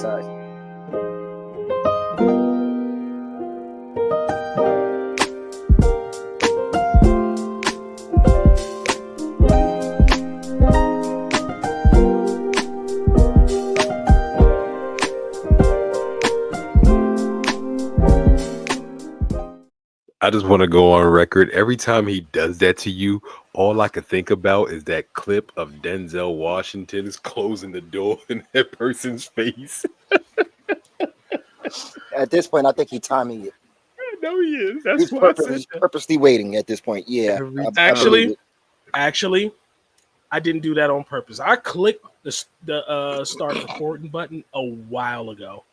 side. I just want to go on record. Every time he does that to you, all I can think about is that clip of Denzel Washington is closing the door in that person's face. At this point, I think he's timing it. I know he is. That's He's why I said that. purposely waiting at this point. Yeah. Actually, I didn't do that on purpose. I clicked the start recording button a while ago,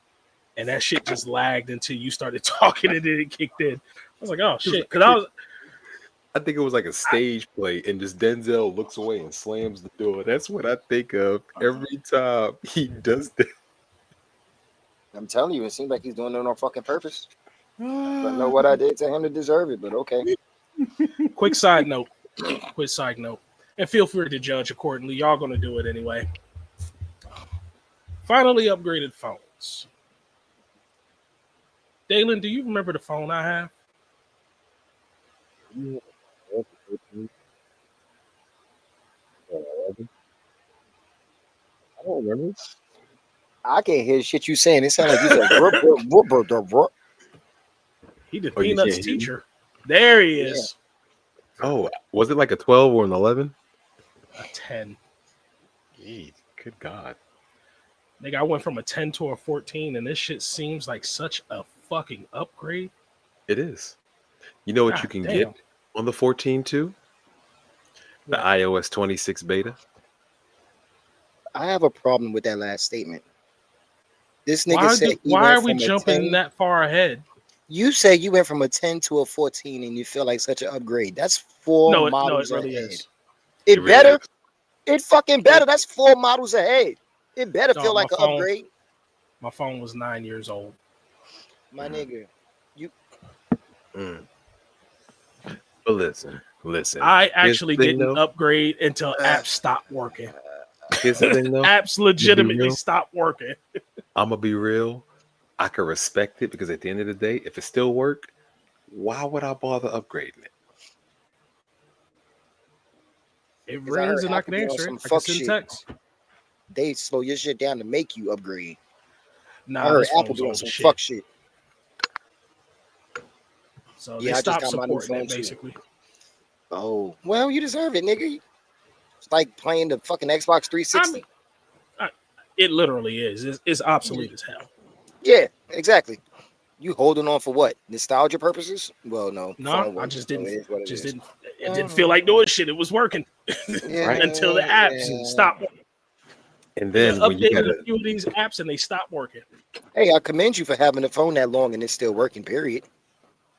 and that shit just lagged until you started talking, and then it kicked in. I was like, oh shit, because I think it was like a stage play, and just Denzel looks away and slams the door. That's what I think of every time he does that. I'm telling you, it seems like he's doing it on fucking purpose. I don't know what I did to him to deserve it, but okay. Quick side note, and feel free to judge accordingly. Y'all gonna do it anyway. Finally upgraded phones. Dalen, do you remember the phone I have? I don't remember. I can't hear shit you saying. It sounds like you said He did Peanuts teacher. There he is. Yeah. Oh, was it like a 12 or an 11? A 10. Jeez, good God. Nigga, I went from a 10 to a 14, and this shit seems like such a fucking upgrade. It is. You know what you can get on the 14 too? The iOS 26 beta. I have a problem with that last statement. This nigga said, why are we jumping that far ahead? You say you went from a 10 to a 14 and you feel like such an upgrade. That's four models ahead. Is. It better. It fucking better. That's 4 models ahead. It better feel like an upgrade. My phone was 9 years old. My nigga, you. But listen. I actually didn't upgrade until apps stopped working. Here's the thing, though. Apps legitimately stopped working. I'm gonna be real. I can respect it because at the end of the day, if it still worked, why would I bother upgrading it? It rings and I can answer it. I can send text. They slow your shit down to make you upgrade. Nah, I heard Apple doing some fuck shit. So they stopped supporting it, basically. Oh, well, you deserve it, nigga. It's like playing the fucking Xbox 360. It literally is. It's obsolete as hell. Yeah, exactly. You holding on for what? Nostalgia purposes? Well, no. No, I just didn't. It didn't feel like doing shit. It was working until the apps stopped. And then when you updated a few of these apps and they stopped working. Hey, I commend you for having the phone that long and it's still working. Period.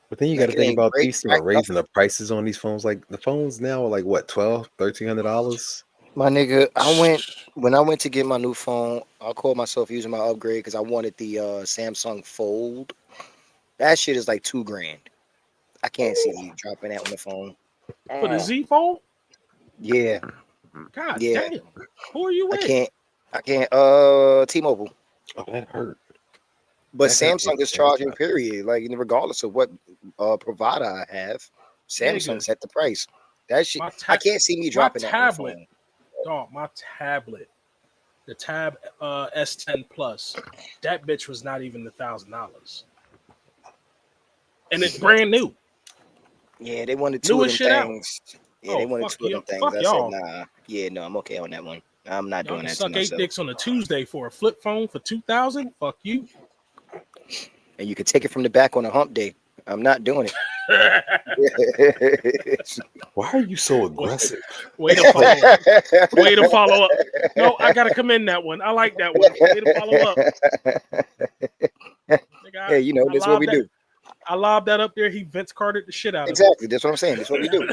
But then you got to think about these raising the prices on these phones. Like the phones now are like what, $1,200, $1,300? My nigga, when I went to get my new phone, I called myself using my upgrade because I wanted the Samsung Fold. That shit is like $2,000. I can't see me dropping that on the phone. For the Z Fold? Yeah. God damn. Who are you with? I can't T-Mobile. Oh, that hurt. But Samsung is charging, period. Like regardless of what provider I have, Samsung set the price. That shit, I can't see me dropping that tablet. Dog, my tablet, the Tab S10 Plus, that bitch was not even $1,000, and it's brand new. Yeah, they wanted two of them things. Yeah, they wanted two of them things. Fuck y'all. Said, nah. Yeah, no, I'm okay on that one. I'm not doing that. Suck 8 dicks on a Tuesday for a flip phone for $2,000. Fuck you. And you can take it from the back on a hump day. I'm not doing it. Why are you so aggressive? Way to follow up. Way to follow up. No, I gotta commend that one. I like that one. Way to follow up. Hey, you know, that's what we do. I lobbed that up there. He Vince Cartered the shit out of it. Exactly. That's what I'm saying. That's what we do.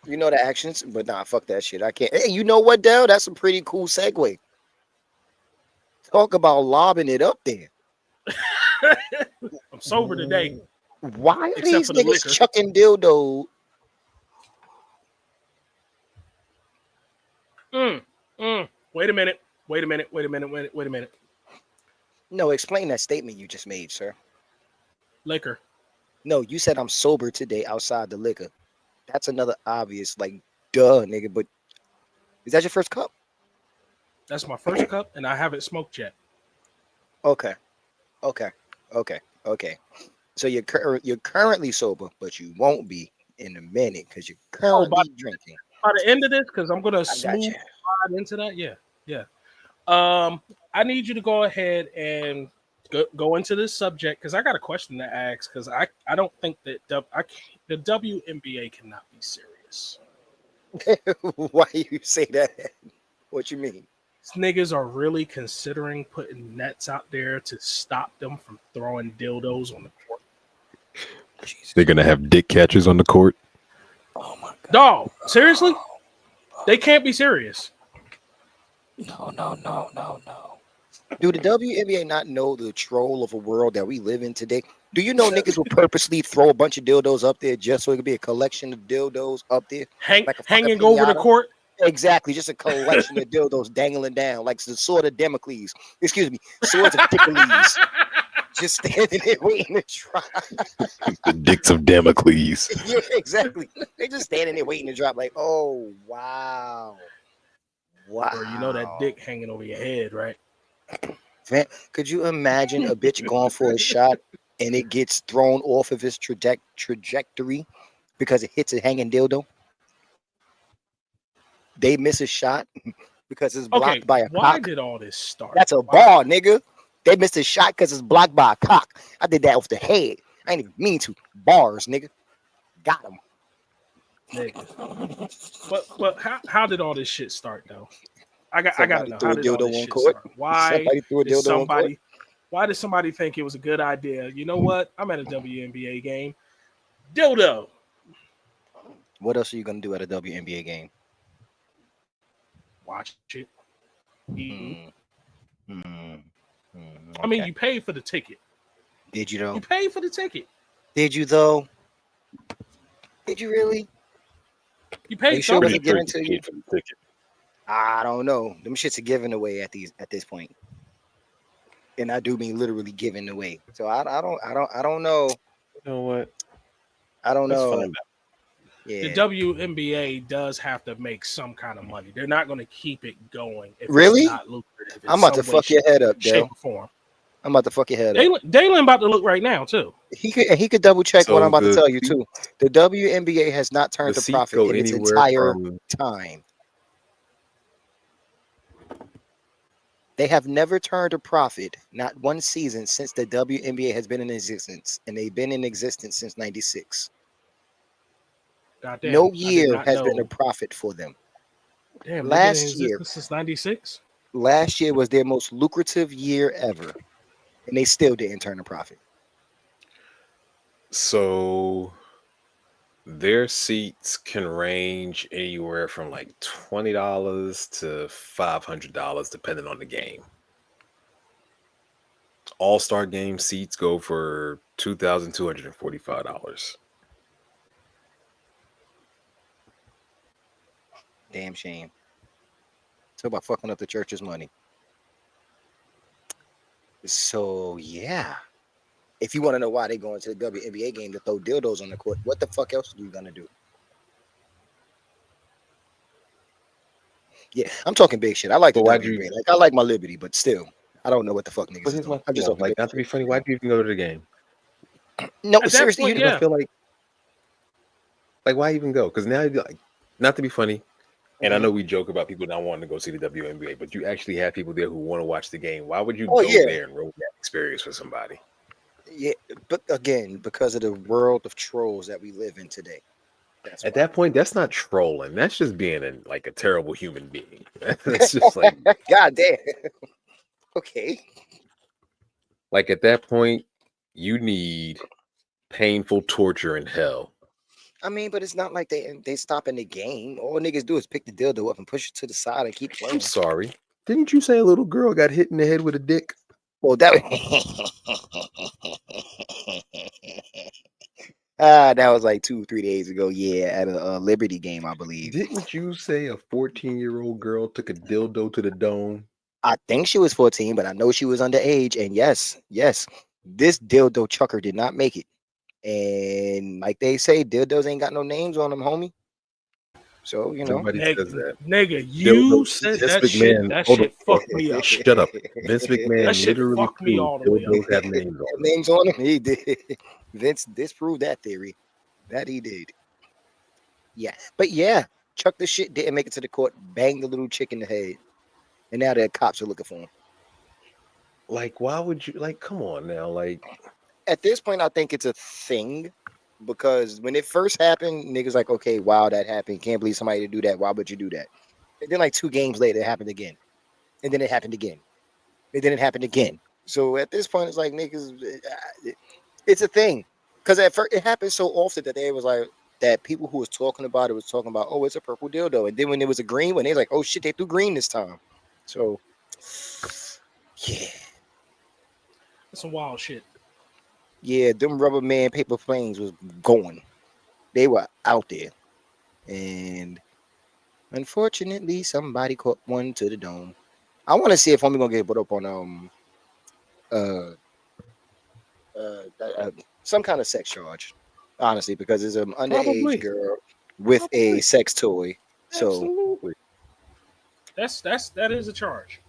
You know the actions, but nah, fuck that shit. I can't. Hey, you know what, Dale? That's a pretty cool segue. Talk about lobbing it up there. I'm sober today. Why are these niggas chucking dildo? Wait a minute. No, explain that statement you just made, sir. Liquor. No, you said I'm sober today outside the liquor. That's another obvious, like, duh, nigga. But is that your first cup? That's my first cup, and I haven't smoked yet. Okay, okay, okay, okay. So you're currently sober, but you won't be in a minute because you're Oh, currently drinking. by the end of this, because I'm gonna I got smooth you. slide into that. Yeah, yeah. I need you to go ahead and go into this subject because I got a question to ask because I don't think that the WNBA cannot be serious. Why you say that? What you mean? These niggas are really considering putting nets out there to stop them from throwing dildos on the court. Jesus. They're gonna have dick catchers on the court. Oh my god. Dog, seriously? They can't be serious. No, no, no, no, no. Do the WNBA not know the troll of a world that we live in today? Do you know niggas will purposely throw a bunch of dildos up there just so it could be a collection of dildos up there, like a fucking Hanging over the pinata? court. Exactly, just a collection of dildos dangling down, like the sword of Damocles. Excuse me, swords of Dickles, just standing there waiting to drop. The dicks of Damocles. Yeah, exactly. They just standing there waiting to drop. Like, oh wow, wow. Bro, you know that dick hanging over your head, right? Man, could you imagine a bitch going for a shot and it gets thrown off of its trajectory because it hits a hanging dildo? They miss a shot because it's blocked Okay, by a why cock. did all this start? That's a Why? bar, nigga. They missed a shot because it's blocked by a cock. I did that off the head. I ain't even mean to. Bars, nigga. Got him. Nigga. But how did all this shit start though? I gotta Somebody know threw how a did all dildo this on shit court. start? Why Somebody threw a did dildo on court. somebody why did somebody think it was a good idea? You know what? I'm at a WNBA game. Dildo. What else are you gonna do at a WNBA game? Watch it. Eat. Hmm. Hmm. I mean, Okay. you paid for the ticket. Did you You though? paid for the ticket. Did you though? Did you really? You Are you paid sure it Pretty wasn't 30. sure given you to you? paid for the ticket. I don't know. Them shits are given away at this point, and I do mean literally given away. So I don't know. You know what? I don't Let's know. find out. The Yeah. WNBA does have to make some kind of money. They're not going to keep it going if Really? it's not lucrative in I'm about to some way, fuck your head up, shape, Dale. or form. I'm about to fuck your head up. Dalen about to look right now too. He could double check what I'm So about to the tell you too. The WNBA has not the turned a seats profit go in its anywhere entire from time. They have never turned a profit, not one season since the WNBA has been in existence, and they've been in existence since '96. Goddamn, No I did year not has been a know. profit for them. Damn, they've been in Last year, existence since '96. last year was their most lucrative year ever, and they still didn't turn a profit. so their seats can range anywhere from like $20 to $500 depending on the game. All-star game seats go for $2,245. Damn shame. Talk about fucking up the church's money. So yeah, if you want to know why they going to the WNBA game to throw dildos on the court, what the fuck else are you gonna do? Yeah, I'm talking big shit. I like the But why'd WNBA. you Like I like my liberty, but still, I don't know what the fuck but niggas is here's doing. my I'm thing just though. talking Like, big not to be shit. funny, why do you even go to the game? No, At that seriously, point, I yeah. feel like why even go? Because now you're like, not to be funny, and I know we joke about people not wanting to go see the WNBA, but you actually have people there who want to watch the game. Why would you Oh go yeah, there and ruin that experience for somebody? yeah. But again, because of the world of trolls that we live in today, that's At why. that point, that's not trolling. That's just being like a terrible human being. That's just God damn. Okay. like at that point, you need painful torture in hell. I mean, but it's not like they stop in the game. All niggas do is pick the dildo up and push it to the side and keep I'm playing. sorry. Didn't you say a little girl got hit in the head with a dick? Well, that that was like 2 3 days ago. Yeah, at a Liberty game, I believe. Didn't you say a 14-year-old girl took a dildo to the dome? I think she was 14, but I know she was underage. And yes, this dildo chucker did not make it. And like they say, dildos ain't got no names on them, homie. So Nobody says that. Nigga, Dildo, you said Vince that shit. McMahon. That Hold on, shit fucked me up. shut up. Vince That McMahon shit literally fucked me proved all the way up. dildos have names on them. names on them. He did. Vince disproved that theory. That he did. Yeah, but yeah, Chuck the shit didn't make it to the court. Banged the little chick in the head, and now the cops are looking for him. Like, why would you? Like, come on now. Like, At this point, I think it's a thing because when it first happened, niggas like, okay, wow, that happened. Can't believe somebody to do that. Why would you do that? And then like 2 games later, it happened again, and then it happened again, and then it happened again. So at this point, it's like niggas, it's a thing because at first it happened so often that they was like that people who was talking about it was talking about, oh, it's a purple dildo, and then when it was a green one, they was like, oh shit, they threw green this time. So yeah, That's some wild shit. yeah, them rubber man paper planes was going. They were out there, and unfortunately, somebody caught one to the dome. I want to see if homie gonna get put up on uh some kind of sex charge, honestly, because it's an underage probably. girl with a sex toy. So Absolutely. That is a charge.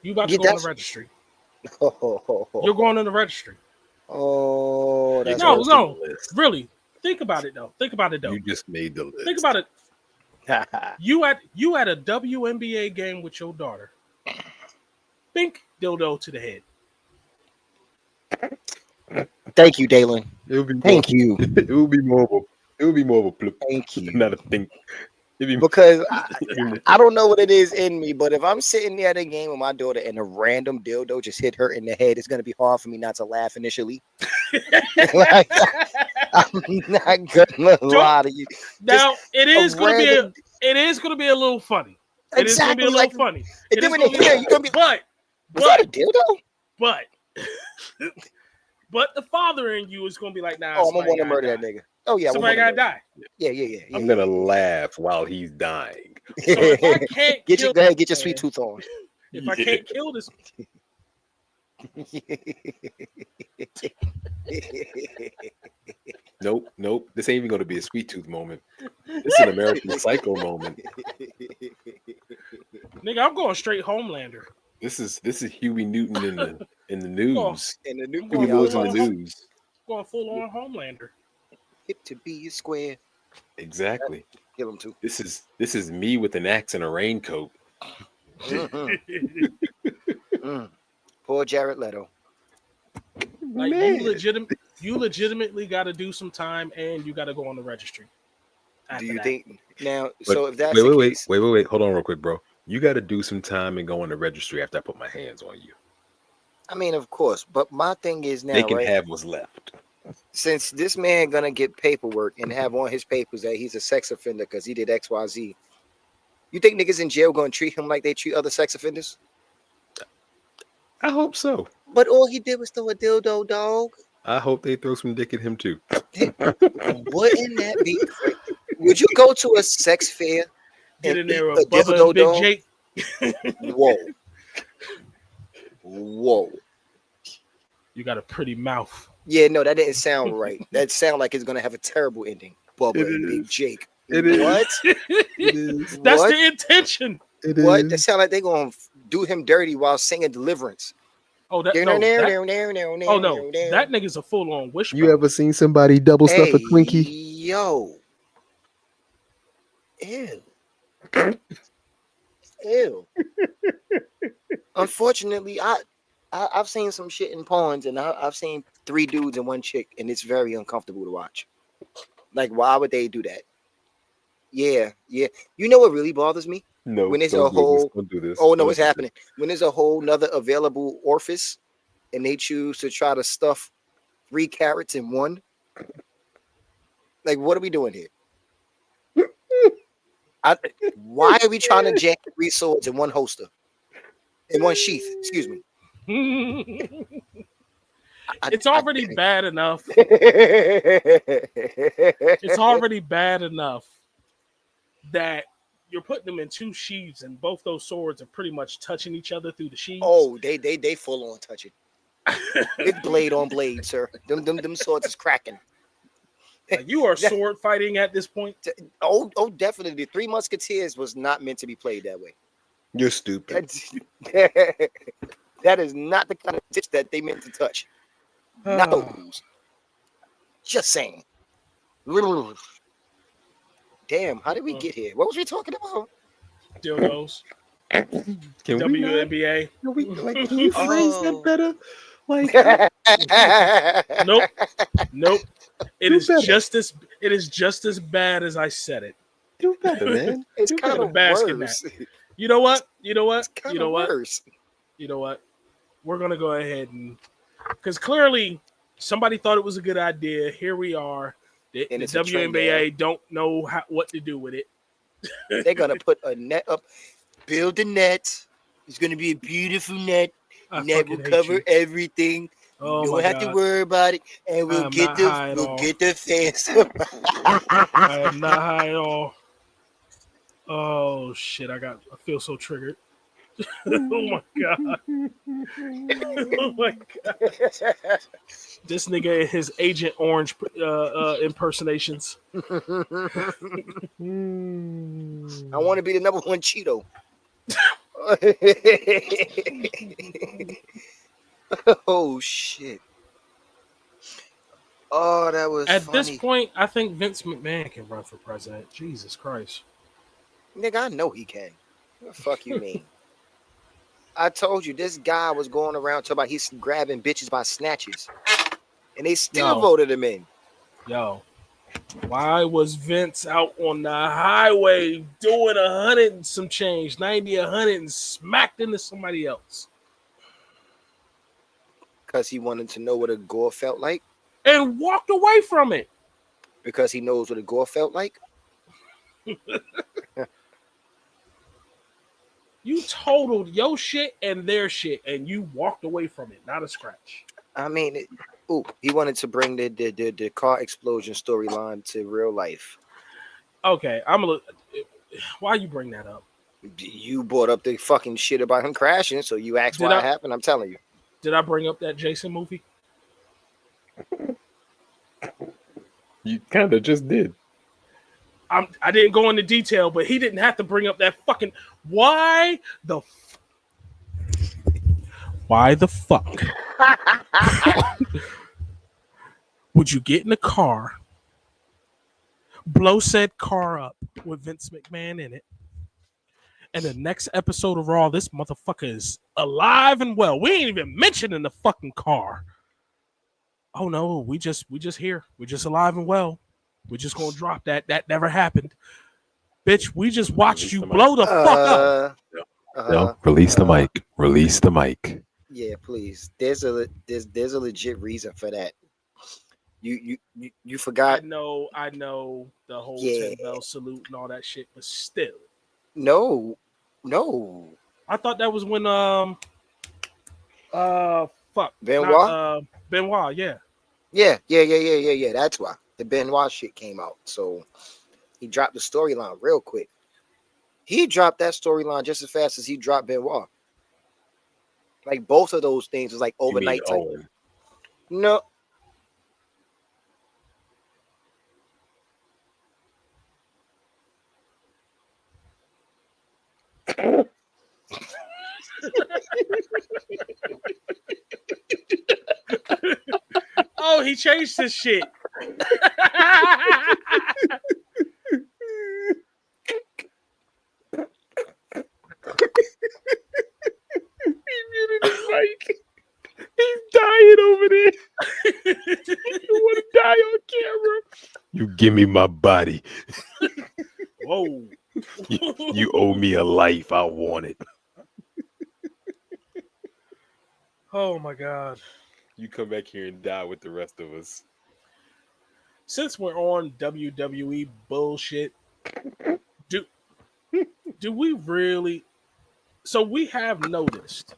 You about to yeah, go on the that's registry. oh, You're going on the registry. that's No, what no, really. Think about it though. Think about it though. You just made the list. Think about it. You at a WNBA game with your daughter. Think dildo to the head. Thank you, Dalen. It would be more, Thank you. It would be more of a. It would be more of a flip. Thank you. Not a thing. It'd be, Because it'd be more- I don't know what it is in me, but if I'm sitting there at a game with my daughter and a random dildo just hit her in the head, it's gonna be hard for me not to laugh initially. Like, I'm not gonna lie to you. Now it is gonna be random- it is gonna be a little funny. It is gonna be a Exactly, little like, funny. and It then is when gonna they be, hear it, you're gonna be, was that a dildo? but but the father in you is gonna be like, nah. Oh, I'm gonna somebody want to gotta murder that die. nigga. Oh yeah, Somebody gotta die. Yeah. I'm gonna laugh while he's dying. So if I can't Go kill ahead, this get your man, sweet tooth on. if I can't kill this, Nope. This ain't even gonna be a sweet tooth moment. This is an American Psycho moment. nigga, I'm going straight Homelander. This is Huey Newton in the news. And the new Going Huey Lewis in full the on news. Going full on Homelander. hip to be a square. Exactly. Kill him too. This is me with an axe and a raincoat. Poor Jared Leto. Like Man. you legitimately got to do some time, and you got to go on the registry. Do you that. think now? But So if that's the case, wait. Hold on real quick, bro. You got to do some time and go on the registry after I put my hands on you. I mean, of course. But my thing is now, They can right? have what's left. Since this man gonna get paperwork and have on his papers that he's a sex offender because he did XYZ, you think niggas in jail gonna treat him like they treat other sex offenders? I hope so. But all he did was throw a dildo, dog. I hope they throw some dick at him too. Wouldn't that be great? Would you go to a sex fair Get and in there eat with a Bubba dildo, and Big dog? Jake. Whoa. You got a pretty mouth. Yeah, no, that didn't sound right. That sound like it's gonna have a terrible ending. Bubba It and Big is. Jake. It is. What? It is. That's What? the intention. It What? is. That sound like they gonna do him dirty while singing Deliverance. Oh, that No, no. no, That, no, no, no, no, oh no, no, no. that nigga's a full on wishbone. You ever seen somebody double stuff Hey, a Twinkie? yo. Ew. Ew. Unfortunately, I've seen some shit in porns, and I've seen 3 dudes and 1 chick, and it's very uncomfortable to watch. Like, why would they do that? Yeah. You know what really bothers me? No. When it's don't a do whole- this. Don't do this. Oh no, Don't it's do this. happening. When there's a whole nother available orifice, and they choose to try to stuff 3 carrots in one. Like, what are we doing here? Why are we trying to jam 3 swords in one holster? In one sheath, excuse me. It's already bad enough. It's It's already bad enough that you're putting them in two sheaths, and both those swords are pretty much touching each other through the sheaths. Oh, they full on touch it. It's blade on blade, sir. Them swords is cracking. Like, you are sword fighting at this point. Oh, definitely. Three Musketeers was not meant to be played that way. You're stupid. That is not the kind of tits that they meant to touch. No. Just saying. Damn, how did we get here? What was we talking about? Dildos. Can we not? WNBA. Can you phrase that better? Like, Nope. It Do is better. just as bad as I said it. do better, man. It's Do kind better. of basket worse. You know what? Kind of worse. You know what? We're gonna go ahead and, because clearly somebody thought it was a good idea. Here we are. The And it's a trend WNBA don't know what to do with it. They're gonna put a net up, build a net. It's gonna be a beautiful net. I Net fucking will hate cover you. everything. Oh You my don't have to God. worry about it, and I we'll am get not high at all. the fans. I am not high at all. Oh shit! I feel so triggered. Oh my God. Oh my God. This nigga and his Agent Orange impersonations. I want to be the number one Cheeto. Oh shit! Oh, that was At funny. this point, I think Vince McMahon can run for president. Jesus Christ. Nigga, I know he can. What the fuck you mean? I told you this guy was going around talking about he's grabbing bitches by snatches, and they still Yo. voted him in. Yo, why was Vince out on the highway doing 100 and some change, 90, 100, and smacked into somebody else? Because he wanted to know what a gore felt like. And walked away from it. Because he knows what a gore felt like. You totaled your shit and their shit, and you walked away from it. Not a scratch. I mean, he wanted to bring the car explosion storyline to real life. Okay, why you bring that up? You brought up the fucking shit about him crashing, so you asked why it happened. I'm telling you. Did I bring up that Jason movie? You kind of just did. I didn't go into detail, but he didn't have to bring up that fucking. Why the fuck would you get in a car, blow said car up with Vince McMahon in it, and the next episode of Raw, this motherfucker is alive and well. We ain't even mentioning the fucking car. Oh no, we just here. We're just alive and well. We're just gonna drop that. That never happened. Bitch, we just watched you blow the fuck up. No, release the mic. Release the mic. Yeah, please. There's a legit reason for that. You forgot. I know the whole 10 bell salute and all that shit, but still. No. I thought that was when Benoit? Benoit, yeah. Yeah. That's why the Benoit shit came out. So he dropped the storyline real quick. He dropped that storyline just as fast as he dropped Benoit. Like both of those things was like overnight type. No. Oh, he changed his shit. He's dying over there. You want to die on camera? You give me my body. Whoa. You owe me a life. I want it. Oh my God. You come back here and die with the rest of us. Since we're on WWE bullshit, do we really? So we have noticed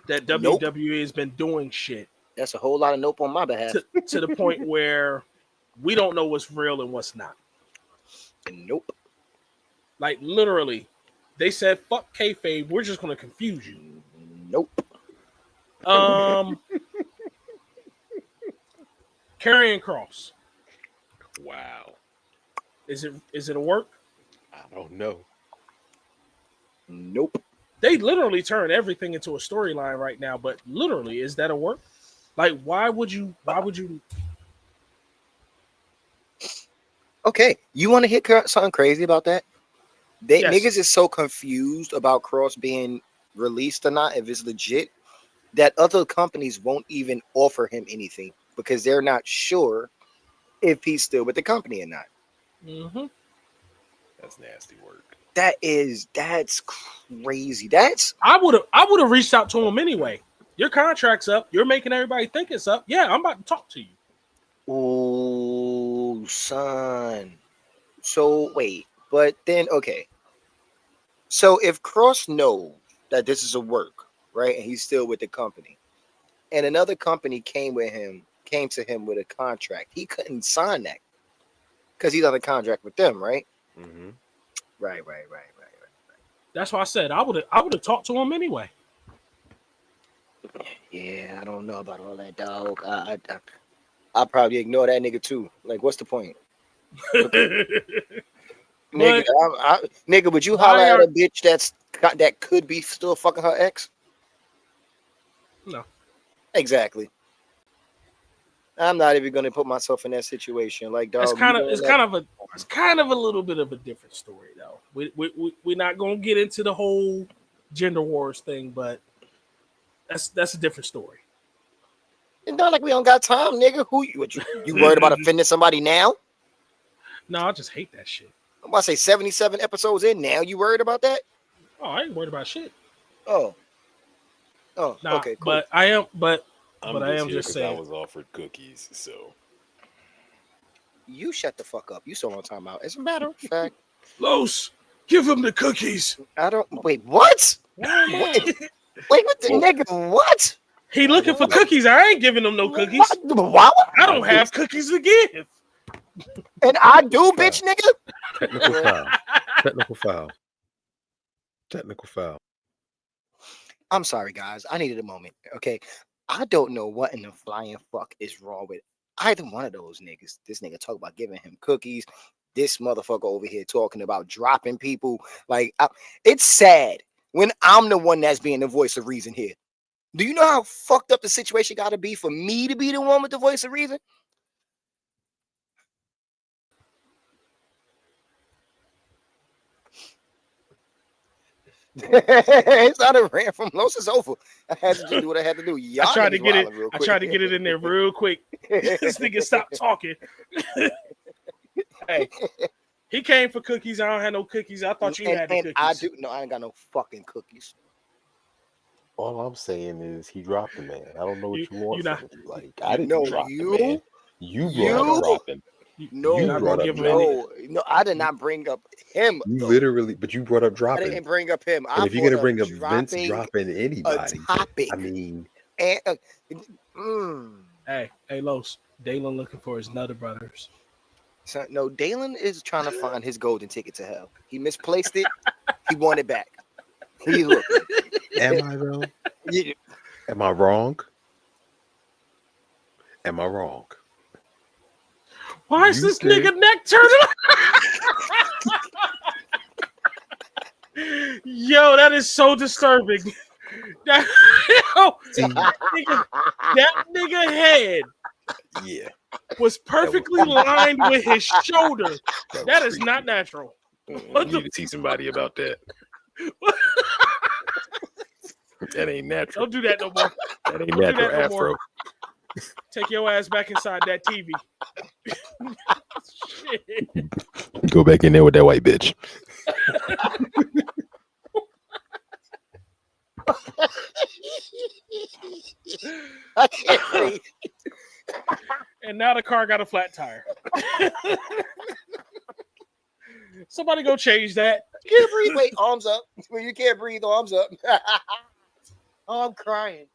that WWE has been doing shit. That's a whole lot of nope on my behalf. To the point where we don't know what's real and what's not. Nope. Like literally, they said, "Fuck kayfabe. We're just gonna confuse you." Nope. Karrion Cross. Wow. Is it a work? I don't know. Nope. They literally turn everything into a storyline right now, but literally, is that a work? Like, why would you? Okay, you want to hear something crazy about that? Yes. Niggas is so confused about Cross being released or not, if it's legit, that other companies won't even offer him anything because they're not sure if he's still with the company or not. Mm-hmm. That's nasty work. That's crazy. I would have reached out to him anyway. Your contract's up. You're making everybody think it's up. Yeah, I'm about to talk to you. Oh, son. So wait, but then okay. So if Cross knows that this is a work, right, and he's still with the company, and another company came to him with a contract, he couldn't sign that because he's on a contract with them, right? Mm-hmm. Right. That's why I said I would have talked to him anyway. Yeah, I don't know about all that, dog. I'll probably ignore that nigga too. Like, what's the point? Nigga, nigga, would you holler at a bitch that could be still fucking her ex? No. Exactly. I'm not even gonna put myself in that situation. Like, dog, it's kind of a little bit of a different story though. We're not gonna get into the whole gender wars thing, but that's a different story. It's not like we don't got time, nigga. You worried about offending somebody now? No, I just hate that shit. I'm about to say 77 episodes in now. You worried about that? Oh, I ain't worried about shit. Oh, nah, okay, cool. But I am, but I'm I am just saying. I was offered cookies, so you shut the fuck up. You still on timeout. As a matter of fact, Los, give him the cookies. I don't. Wait, what? Wait, what the nigga? What? He looking for cookies. I ain't giving him no cookies. Why? I don't have cookies to give. And I do, bitch, nigga. Technical foul. Technical foul. I'm sorry, guys. I needed a moment. Okay, I don't know what in the flying fuck is wrong with either one of those niggas. This nigga talk about giving him cookies. This motherfucker over here talking about dropping people. Like, it's sad when I'm the one that's being the voice of reason here. Do you know how fucked up the situation got to be for me to be the one with the voice of reason? It's not a rant from Los. It's over. I had to just do what I had to do. Y'all I tried to get it. real quick. I tried to get it in there real quick. This nigga stopped talking. Hey, he came for cookies. I don't have no cookies. I thought you had the cookies. I do. No, I ain't got no fucking cookies. All I'm saying is he dropped the man. I don't know what you want from me. Like, I didn't No, drop the man. You brought up dropping. No, you brought up no, I did not bring up him. You literally, but you brought up dropping. I didn't bring up him. And if you're gonna bring up Vince dropping anybody, topic. I mean, Hey, Los, Dalen looking for his Nutter Brothers. So, no, Dalen is trying to find his golden ticket to hell. He misplaced it. He won it back. He look. Am I though? Yeah. Am I wrong? Am I wrong? Why is this nigga neck turning? Yo, that is so disturbing. That nigga head was perfectly lined with his shoulder. That is not natural. You need to teach somebody about that. That ain't natural. Don't do that no more. That ain't natural afro. Take your ass back inside that TV. Shit. Go back in there with that white bitch. I can't breathe. And now the car got a flat tire. Somebody go change that. You can't breathe. Wait, arms up. When you can't breathe, arms up. Oh, I'm crying.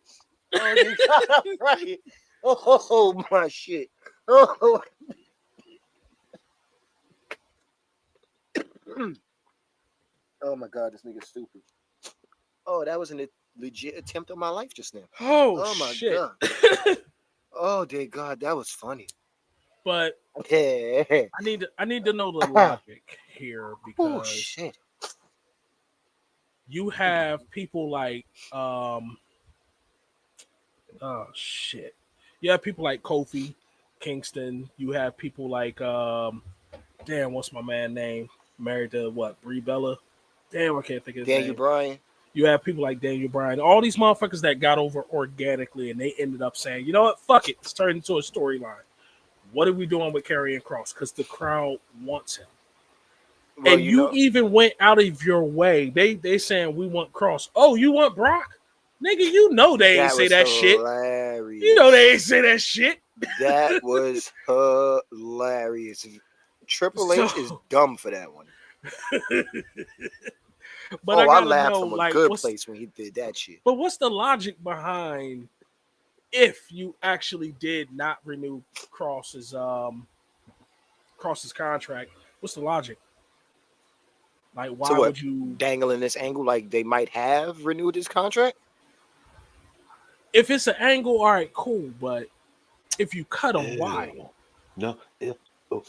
Oh, you God, I'm crying. Oh my shit. Oh. Oh my god, this nigga's stupid. Oh, that was a legit attempt on my life just now. Oh, Oh my shit. god. Oh dear God, that was funny. But Okay. I need to know the logic here Oh because shit. you have people like oh shit. You have people like Kofi Kingston. You have people like damn, what's my man name? Married to what? Brie Bella. Damn, I can't think of his Daniel name. Bryan. You have people like Daniel Bryan. All these motherfuckers that got over organically, and they ended up saying, you know what? Fuck it. It's turned into a storyline. What are we doing with Karrion Kross? Because the crowd wants him. Well, And you even went out of your way. They saying we want Cross. Oh, you want Brock? Nigga, you know they ain't that say was that shit. hilarious. You know they ain't say that shit. That was hilarious. Triple H is dumb for that one. But I gotta laughed know, from a like, good place when he did that shit. But what's the logic behind if you actually did not renew Cross's contract? What's the logic? Like, why would you dangling this angle like they might have renewed his contract? If it's an angle, all right, cool. But if you cut him, why? No.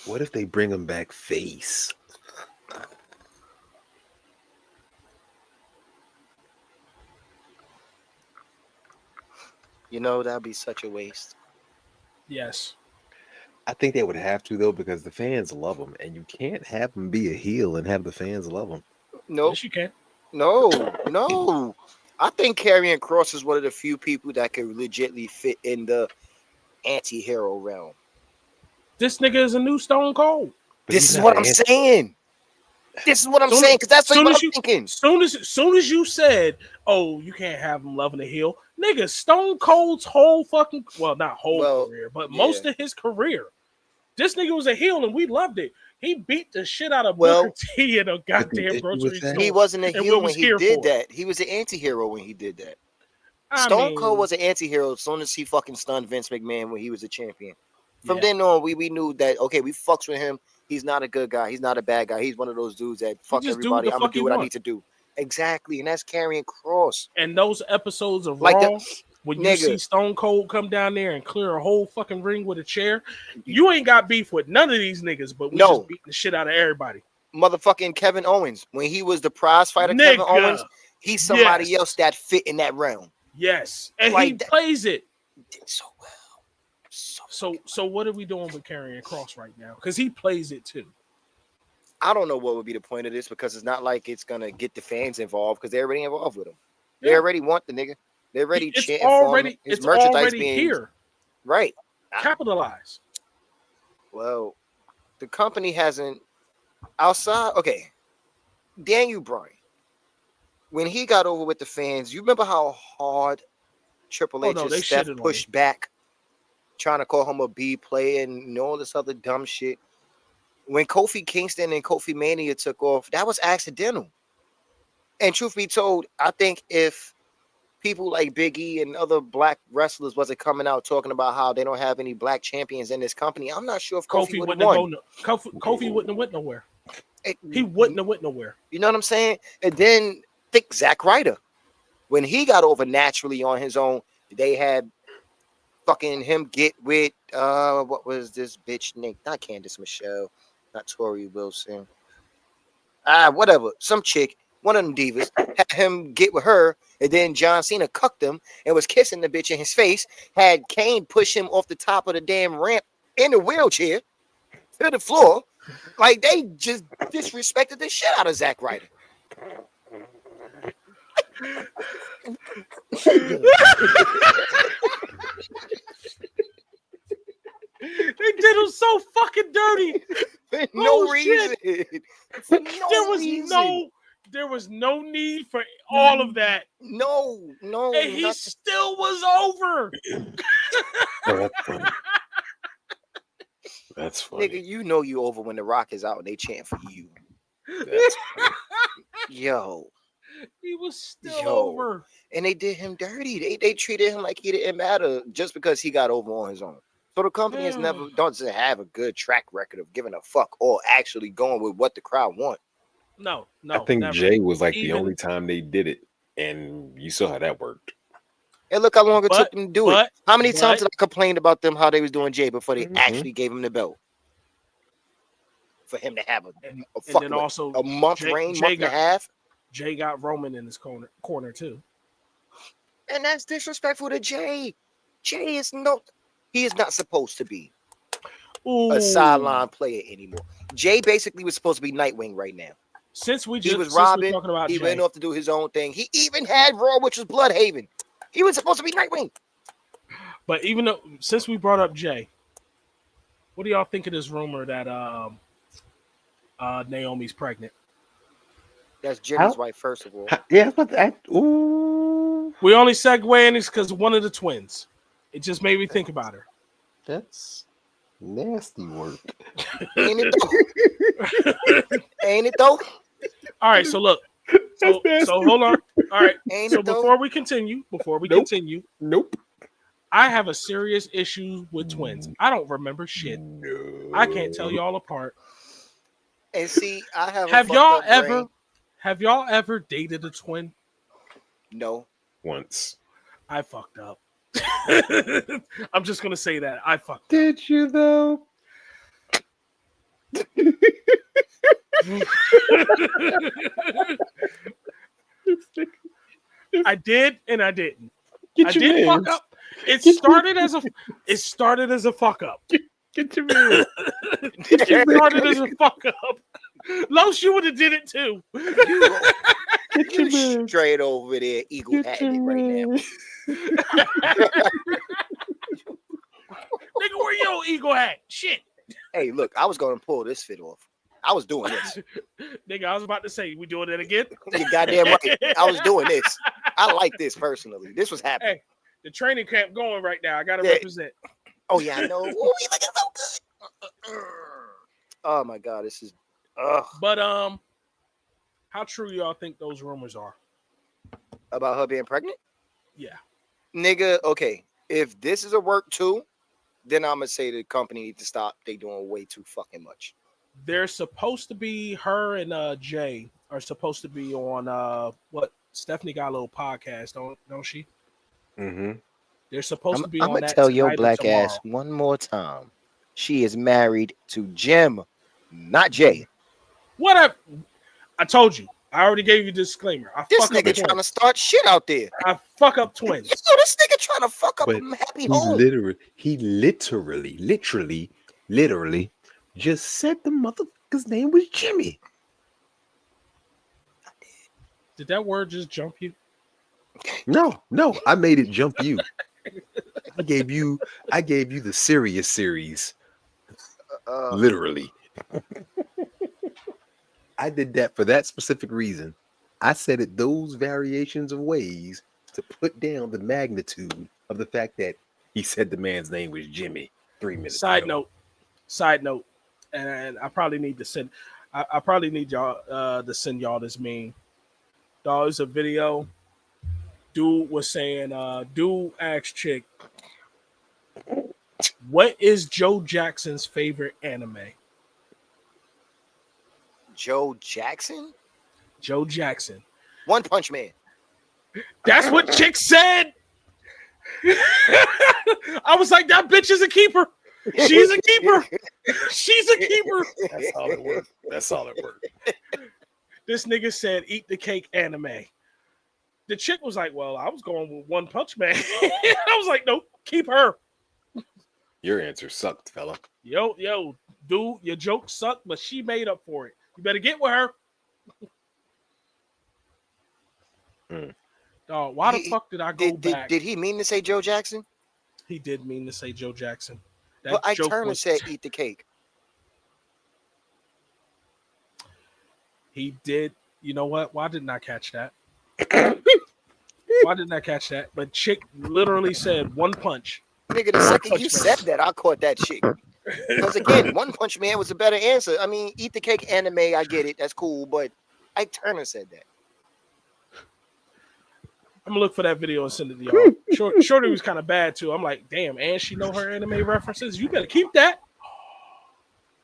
What if they bring him back face? You know, that'd be such a waste. Yes. I think they would have to, though, because the fans love him, and you can't have him be a heel and have the fans love him. No, yes, you can. No. I think Karrion Kross is one of the few people that can legitimately fit in the anti-hero realm. This nigga is a new Stone Cold. This is what I'm saying. This is what I'm saying, because that's what I'm thinking. Soon as you said, "Oh, you can't have him loving the heel," nigga, Stone Cold's whole fucking not whole career, but most of his career, this nigga was a heel and we loved it. He beat the shit out of Booker T in a goddamn grocery store. He wasn't a heel when he did that. He was an anti-hero when he did that. Stone Cold was an anti-hero as soon as he fucking stunned Vince McMahon when he was a champion. From then on, we knew that, okay, we fucks with him. He's not a good guy. He's not a bad guy. He's one of those dudes that fuck everybody. I'm going to do what I need to do. Exactly. And that's Karrion Kross. And those episodes of Raw, when you see Stone Cold come down there and clear a whole fucking ring with a chair, you ain't got beef with none of these niggas, but we just beating the shit out of everybody. Motherfucking Kevin Owens. When he was the prize fighter, Kevin Owens, he's somebody else that fit in that realm. Yes. And he plays it. He did so well. So what are we doing with Karrion Kross right now? Because he plays it too. I don't know what would be the point of this, because it's not like it's gonna get the fans involved, because they're already involved with him. They already want the nigga. They're already chanting for him. His merchandise being here. Right. Capitalize. Well, the company hasn't outside. Okay. Daniel Bryan. When he got over with the fans, you remember how hard Triple H's staff pushed back, trying to call him a B player and all this other dumb shit. When Kofi Kingston and Kofi Mania took off, that was accidental. And truth be told, I think if people like Big E and other black wrestlers wasn't coming out talking about how they don't have any black champions in this company, I'm not sure if Kofi would have won. Kofi wouldn't have went nowhere. He wouldn't have went nowhere. You know what I'm saying? And then think Zack Ryder. When he got over naturally on his own, they had fucking him get with what was this bitch name? Not Candice Michelle, not Tori Wilson. Whatever. Some chick, one of them divas, had him get with her, and then John Cena cucked him and was kissing the bitch in his face, had Kane push him off the top of the damn ramp in a wheelchair to the floor. Like, they just disrespected the shit out of Zack Ryder. They did him so fucking dirty. For no reason. For no reason. There was no need for all of that. No. And he still was over. That's funny. That's funny. Nigga, you know you over when The Rock is out and they chant for you. That's funny. Yo. He was still over. And they did him dirty. They treated him like he didn't matter just because he got over on his own. So the company has doesn't have a good track record of giving a fuck or actually going with what the crowd want. No, I think never. Jay was like the Even only time they did it, and you saw how that worked. And look how long it took but them to do it. but How many times but did I complain about them how they was doing Jay before they Mhm. actually gave him the belt? For him to have a and fucking then also a month Jay reign, Jay month and a got half, Jay got Roman in his corner too. and that's disrespectful to Jay. Jay he is not supposed to be a Ooh. sideline player anymore. Jay basically was supposed to be Nightwing right now. Since we're Robin. talking about He Jay, went off to do his own thing. He even had Raw, which was Bloodhaven. He was supposed to be Nightwing. but even though since we brought up Jay, what do y'all think of this rumor that Naomi's pregnant? That's Jimmy's How? wife, first of all. Yeah, but ooh, We only segue in this because one of the twins. It just made me think about her. that's nasty work. Ain't it though? Ain't it though? All right, so look. So hold on. All right. Ain't So it though? before we continue, Nope. I have a serious issue with twins. I don't remember shit. No. I can't tell y'all apart. And see, I have Have a y'all fucked up ever dated a twin? No. Once. I fucked up. I'm just gonna say that. I fucked up. Did you though? I did and I didn't. Get I your did mans. fuck up. It started as a fuck up. Get your man. It started as a fuck up. Los, you would have did it too. Get your You man. straight over there, eagle Get hatting your it right now. man. Nigga, where your ego hat? Shit. Hey, look, I was gonna pull this fit off. I was doing this. Nigga, I was about to say, we doing it again? You're goddamn right. I was doing this. I like this personally. This was happening. Hey, the training camp going right now. I gotta Yeah. represent. Oh yeah, I know. Ooh, you looking so good. Oh my god, this is. But how true y'all think those rumors are? About her being pregnant, Yeah. nigga. Okay, if this is a work too, then I'm gonna say the company needs to stop. They doing way too fucking much. They're supposed to be her and Jay are supposed to be on what Stephanie got a little podcast, don't she? Mm-hmm. They're supposed to be I'm on gonna that tell your tonight or black tomorrow. ass one more time. She is married to Jim, not Jay. What I told you. I already gave you a disclaimer. I This fuck up nigga trying to twins. start shit out there. I fuck up twins. Yo, this nigga trying to fuck up But a happy He home. literally just said the motherfucker's name was Jimmy. Did that word just jump you? No, I made it jump you. I gave you the serious series. Literally. I did that for that specific reason. I said it those variations of ways to put down the magnitude of the fact that he said the man's name was Jimmy 3 minutes ago. Side note, and I probably need to send. I probably need y'all to send y'all this meme. Dog, it's a video. Dude was saying, dude asked chick, what is Joe Jackson's favorite anime? Joe Jackson? Joe Jackson. One Punch Man. That's what chick said. I was like, that bitch is a keeper. She's a keeper. She's a keeper. That's all it worked. This nigga said, eat the cake anime. The chick was like, well, I was going with One Punch Man. I was like, nope, keep her. Your answer sucked, fella. Yo, dude, your joke sucked, but she made up for it. You better get with her. Dog, why the fuck did I go back? Did he mean to say Joe Jackson? He did mean to say Joe Jackson. That But I joke turned and was said eat the cake. He did. You know what? Why didn't I catch that? Why didn't I catch that? But chick literally said one punch. Nigga, the second you said that, I caught that shit. Because again, One Punch Man was a better answer. I mean, eat the cake anime, I get it. That's cool. But Ike Turner said that. I'm gonna look for that video and send it to y'all. Shorty was kind of bad too. I'm like, damn, and she know her anime references. You better keep that.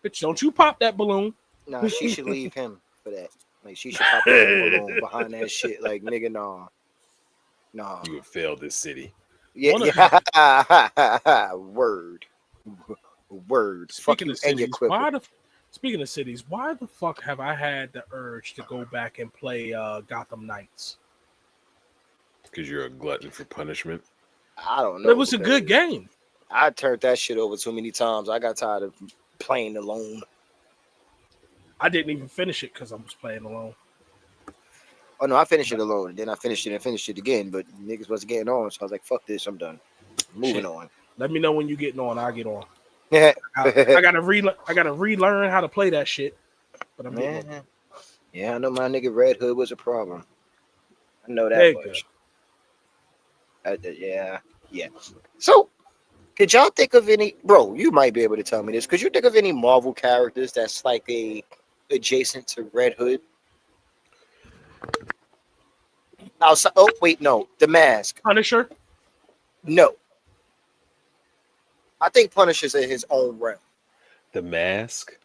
Bitch, don't you pop that balloon. Nah, she should leave him for that. Like she should pop up Home Alone behind that shit. Like nigga, nah. You would fail this city. Yeah, One of- yeah. Word. Fuck Speaking you of and your cities, quipper. why the fuck have I had the urge to go back and play Gotham Knights? Because you're a glutton for punishment. I don't know. But it was a good game. I turned that shit over too many times. I got tired of playing alone. I didn't even finish it because I was playing alone. Oh no, I finished it alone, and then I finished it and finished it again. But niggas wasn't getting on, so I was like, "Fuck this, I'm done." Moving Shit. on. Let me know when you getting on. I'll get on. Yeah, I gotta relearn how to play that shit. But I'm getting on. man. Yeah, I know my nigga Red Hood was a problem. I know that Nigga. much. Yeah. So, could y'all think of any? Bro, you might be able to tell me this. Could you think of any Marvel characters that's like a adjacent to Red Hood? Outside, oh wait, no, the Mask. Punisher. No, I think Punisher's in his own realm. The Mask.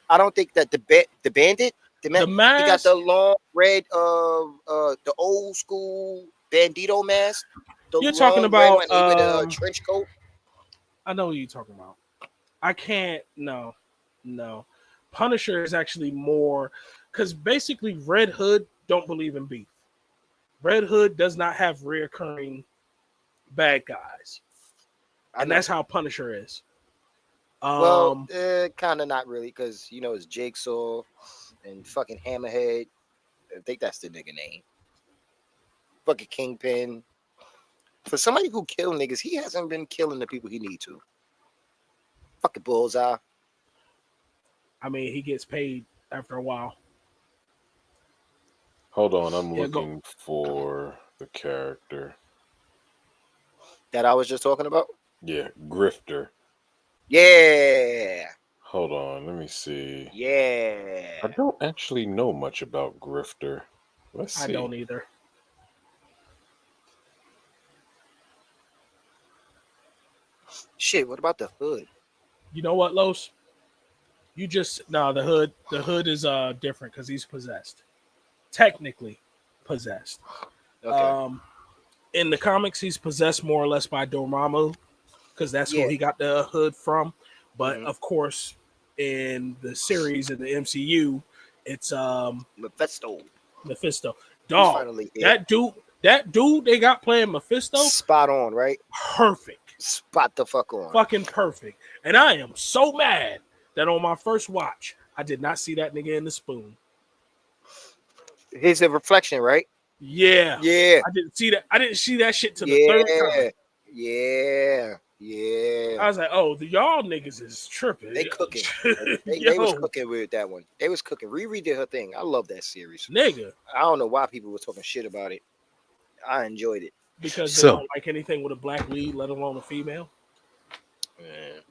I don't think that the Bandit, he got Mask. the long red, the old school bandito mask. The You're talking long red about, one with a trench coat. I know what you're talking about. I can't. No. Punisher is actually more because basically Red Hood don't believe in beef. Red Hood does not have reoccurring bad guys, and that's how Punisher is. Well, kind of not really, because it's Jigsaw and fucking Hammerhead. I think that's the nigga name. Fucking Kingpin. For somebody who kill niggas, he hasn't been killing the people he need to. Fucking Bullseye. I mean, he gets paid after a while. Hold on, I'm Yeah, go. looking for the character. That I was just talking about? Yeah, Grifter. Yeah. Hold on, let me see. Yeah. I don't actually know much about Grifter. Let's see. I don't either. Shit, what about the Hood? You know what, Los? The hood is different because he's possessed. Technically possessed. Okay. In the comics, he's possessed more or less by Dormammu because that's who he got the hood from. But of course, in the series in the MCU, it's Mephisto. Dog. That dude they got playing Mephisto. Spot on, right? Perfect. Spot the fuck on. Fucking perfect. And I am so mad that on my first watch, I did not see that nigga in the spoon. He's a reflection, right? Yeah. Yeah. I didn't see that. I didn't see that shit till the third time. Yeah. I was like, oh, y'all niggas is tripping. They cooking. They was cooking with that one. They was cooking. Riri did her thing. I love that series. Nigga. I don't know why people were talking shit about it. I enjoyed it. Because they don't like anything with a black lead, let alone a female. Man.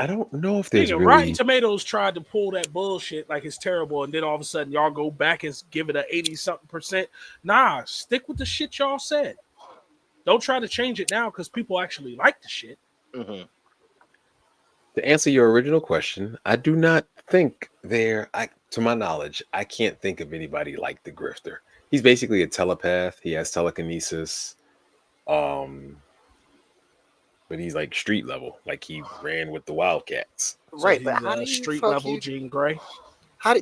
I don't know if there's Nigga, really... Rotten Tomatoes tried to pull that bullshit like it's terrible, and then all of a sudden y'all go back and give it a 80-something%. Nah, stick with the shit y'all said. Don't try to change it now because people actually like the shit. Mm-hmm. To answer your original question, I do not think to my knowledge, I can't think of anybody like the Grifter. He's basically a telepath. He has telekinesis. But he's like street level. Like he ran with the Wildcats. Right, So but how do you street level Jean Grey?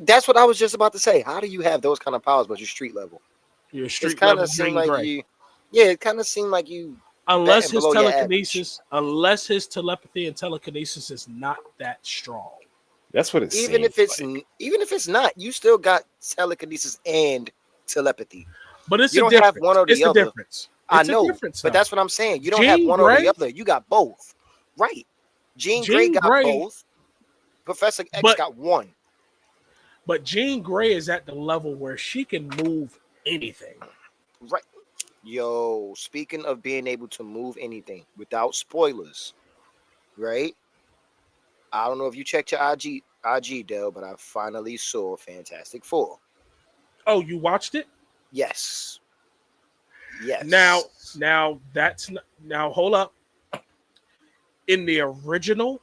That's what I was just about to say. How do you have those kind of powers, but you're street level? You're street kind level of seemed Jean like Grey. you. Yeah, it kind of seemed like you. Unless his below your telekinesis, unless his telepathy and telekinesis is not that strong. That's what it even if it's not, you still got telekinesis and telepathy. But it's you don't have one or the other. Difference. I know, but that's what I'm saying. You don't have one or the other. You got both, right? Jean Grey got both. Professor X got one. But Jean Grey is at the level where she can move anything. Right. Yo, speaking of being able to move anything without spoilers, right? I don't know if you checked your IG, Dell, but I finally saw Fantastic Four. Oh, you watched it? Yes. Now hold up. In the original,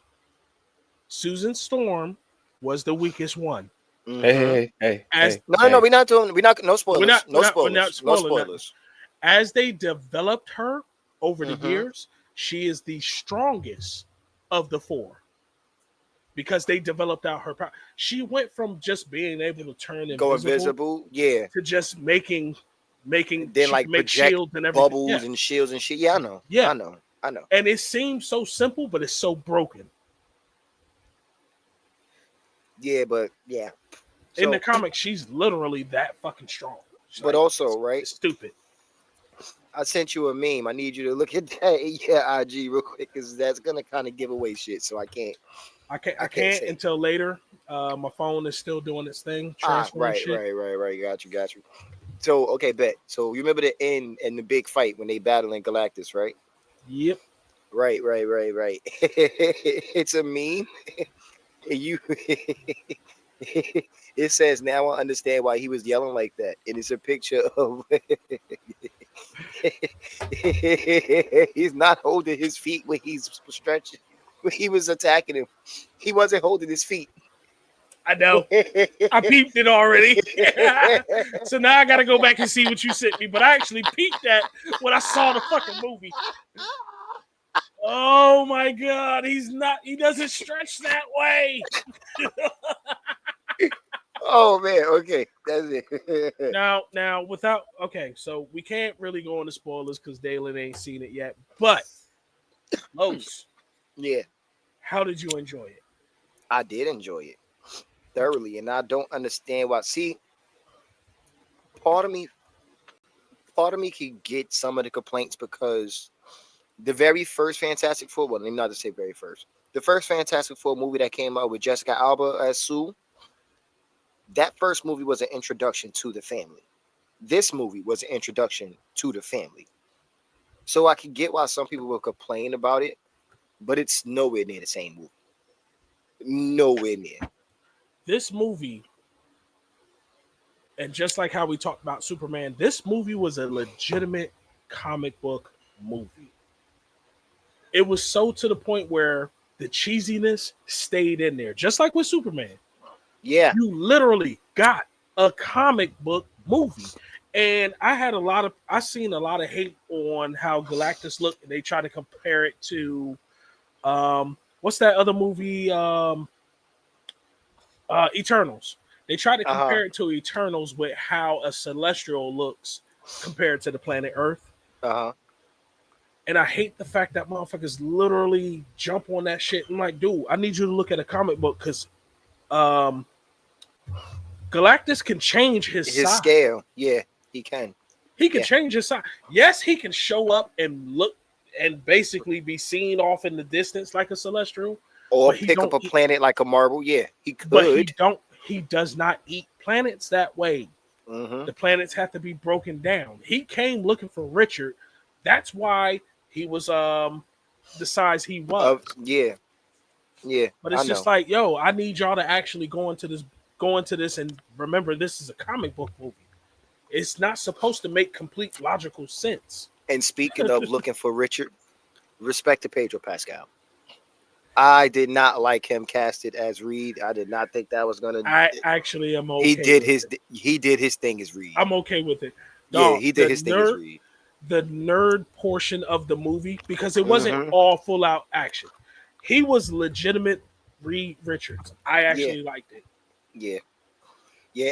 Susan Storm was the weakest one. Mhm. Hey. As No, we're not doing. We're not. No spoilers. we're not No spoiling nothing. spoilers. As they developed her over the Mhm. years, she is the strongest of the four because they developed out her power. She went from just being able to turn Go invisible invisible. Yeah. to just making And then she like can make project shields and everything. bubbles Yeah, and shields and shit. Yeah, I know. yeah. I know. And it seems so simple, but it's so broken. Yeah, but yeah. In the So, comics, she's literally that fucking strong. She's but like, also, right? it's stupid. I sent you a meme. I need you to look at that. Yeah, IG real quick because that's gonna kind of give away shit. So I can't. I I can't can't say. until later. My phone is still doing its thing, Ah, transferring shit. right. Got you. So okay, bet. So you remember the end and the big fight when they battling Galactus, right? Yep. Right. It's a meme. And you it says now I understand why he was yelling like that. And it's a picture of he's not holding his feet when he's stretching. When he was attacking him, he wasn't holding his feet. I know. I peeped it already. So now I gotta go back and see what you sent me. But I actually peeped that when I saw the fucking movie. Oh my god, he doesn't stretch that way. Oh man, okay, that's it. Now without so we can't really go into spoilers because Dalen ain't seen it yet. But Los, Yeah, how did you enjoy it? I did enjoy it thoroughly, and I don't understand why. See, part of me, part of me could get some of the complaints because the very first Fantastic Four, well, let me not to say very first, the first Fantastic Four movie that came out with Jessica Alba as Sue, that first movie was an introduction to the family. This movie was an introduction to the family. So I can get why some people will complain about it, but it's nowhere near the same movie. Nowhere near. This movie, and just like how we talked about Superman, this movie was a legitimate comic book movie. It was so to the point where the cheesiness stayed in there, just like with Superman. Yeah. You literally got a comic book movie. And I seen a lot of hate on how Galactus looked, and they try to compare it to what's that other movie? Eternals. They try to compare it to Eternals with how a celestial looks compared to the planet Earth. And I hate the fact that motherfuckers literally jump on that shit. I'm like, dude, I need you to look at a comic book because Galactus can change his size. Scale. Yeah, he can. He can change his size. Yes, he can show up and look and basically be seen off in the distance like a celestial. Or pick up a planet like a marble. Yeah, he could. But he does not eat planets that way. Mm-hmm. The planets have to be broken down. He came looking for Richard. That's why he was the size he was. Yeah. But it's just like, yo, I need y'all to actually go into this and remember this is a comic book movie. It's not supposed to make complete logical sense. And speaking of looking for Richard, respect to Pedro Pascal. I did not like him casted as Reed. I did not think that was gonna. I actually am okay. He did his thing as Reed. I'm okay with it. Yeah, he did his thing as Reed. The nerd portion of the movie, because it wasn't all full out action. He was legitimate Reed Richards. I actually liked it. Yeah.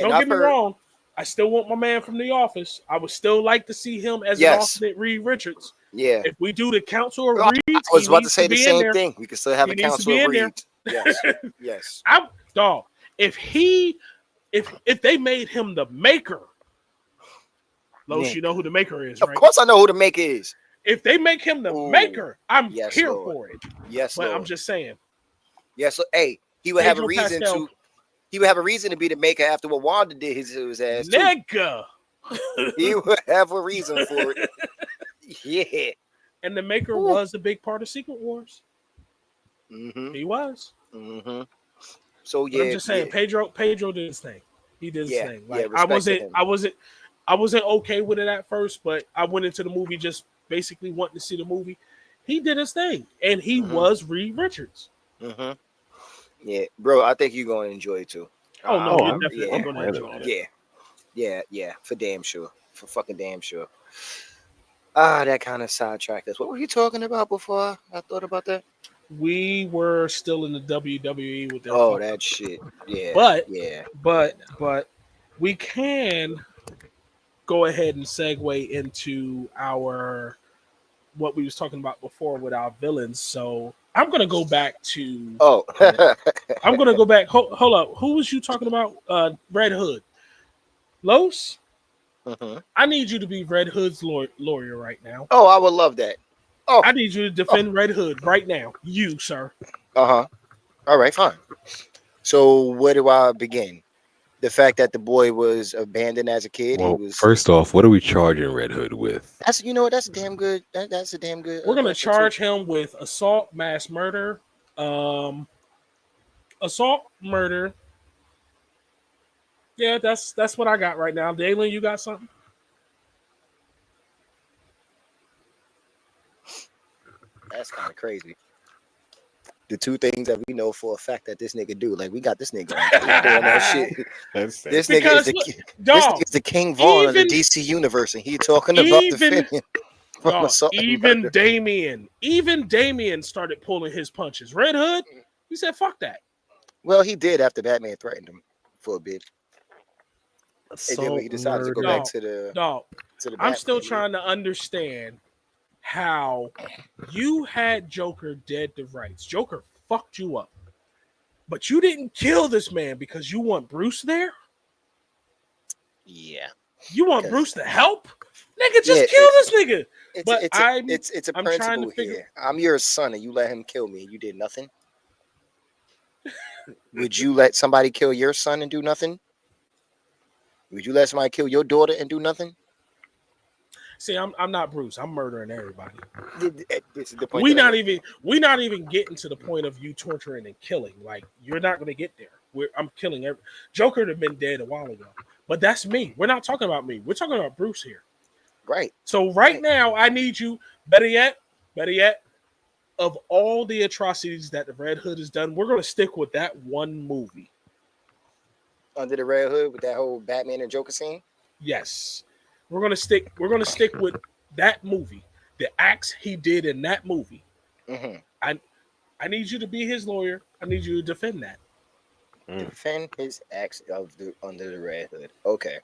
Don't get me wrong. I still want my man from The Office. I would still like to see him as an alternate Reed Richards. Yeah. If we do the Council of Reeds, I was about to say the same thing. We can still have a Council of Reeds. Yes. Yes. If they made him the Maker, Los, you know who the Maker is, right? Of course I know who the Maker is. If they make him the Maker, I'm here for it. Yes, but Lord. I'm just saying. Yes, hey, he would have a reason to. He would have a reason to be the Maker after what Wanda did his ass. Nigga. He would have a reason for it. Yeah. And the Maker was a big part of Secret Wars. Mm-hmm. He was. Mm-hmm. So but I'm just saying, Pedro did his thing. He did his thing. Like I wasn't okay with it at first, but I went into the movie just basically wanting to see the movie. He did his thing, and he was Reed Richards. Mm-hmm. Yeah, bro, I think you're going to enjoy it too. Oh no, Oh, you're I'm definitely yeah, gonna planning enjoy on that. it. yeah, for damn sure, for fucking damn sure. Ah, that kind of sidetracked us. What were you talking about before I thought about that? We were still in the WWE with their Oh, fuck that up. shit. Yeah, But yeah. but we can go ahead and segue into our what we was talking about before with our villains. So I'm gonna go back to Oh, I'm gonna go back. Hold up. Who was you talking about? Red Hood. Los, mhm. I need you to be Red Hood's lawyer right now. Oh, I would love that. Oh, I need you to oh, defend Red Hood right now. You, sir. uh-huh. All right, fine. So where do I begin? The fact that the boy was abandoned as a kid. He Well, was. first off, what are we charging Red Hood with? That's you know what. That's a damn good. That's a damn good We're gonna question too. charge him with assault, mass murder, um, assault, murder. Yeah, that's what I got right now. Dalen, you got something? That's kind of crazy. The two things that we know for a fact that this nigga do, like we got this nigga on tape doing that shit. That's This nigga is Because the look, this dog, nigga is the King Vaughn of the even DC universe, and he talking about even defending from assault and murder. Even Damien started pulling his punches. Red Hood, he said, "Fuck that." Well, he did after Batman threatened him for a bit, and then when Assault, he decided to go back murder. Dog, to the I'm still Batman. trying to understand how you had Joker dead to rights. Joker fucked you up, but you didn't kill this man because you want Bruce there. Yeah, You want because Bruce to help, nigga. yeah, Just kill this nigga. But it's a I'm trying to principle figure. here. I'm your son, and you let him kill me, and you did nothing. Would you let somebody kill your son and do nothing? Would you let somebody kill your daughter and do nothing? See, I'm not Bruce. I'm murdering everybody. This is the point that I'm making. We not even getting to the point of you torturing and killing. Like you're not gonna get there. I'm killing every Joker would have been dead a while ago. But that's me. We're not talking about me. We're talking about Bruce here. Right, So right right. now, I need you. Better yet, of all the atrocities that the Red Hood has done, we're gonna stick with that one movie. Under the Red Hood with that whole Batman and Joker scene. Yes, we're gonna stick with that movie. The acts he did in that movie. Mm-hmm. I need you to be his lawyer. I need you to defend that. Defend his acts of the under the Red Hood. Okay.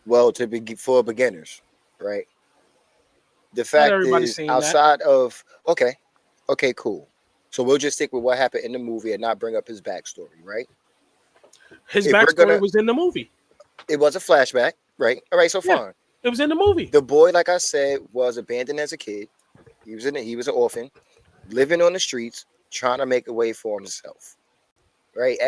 Well, to be for beginners, right? The Not fact everybody's is, seen that. outside of okay, cool. So we'll just stick with what happened in the movie and not bring up his backstory, right? His If we're backstory gonna, was in the movie. it was a flashback, right? All right, so Yeah, fine. it was in the movie. The boy, like I said, was abandoned as a kid. He was an orphan, living on the streets, trying to make a way for himself, right?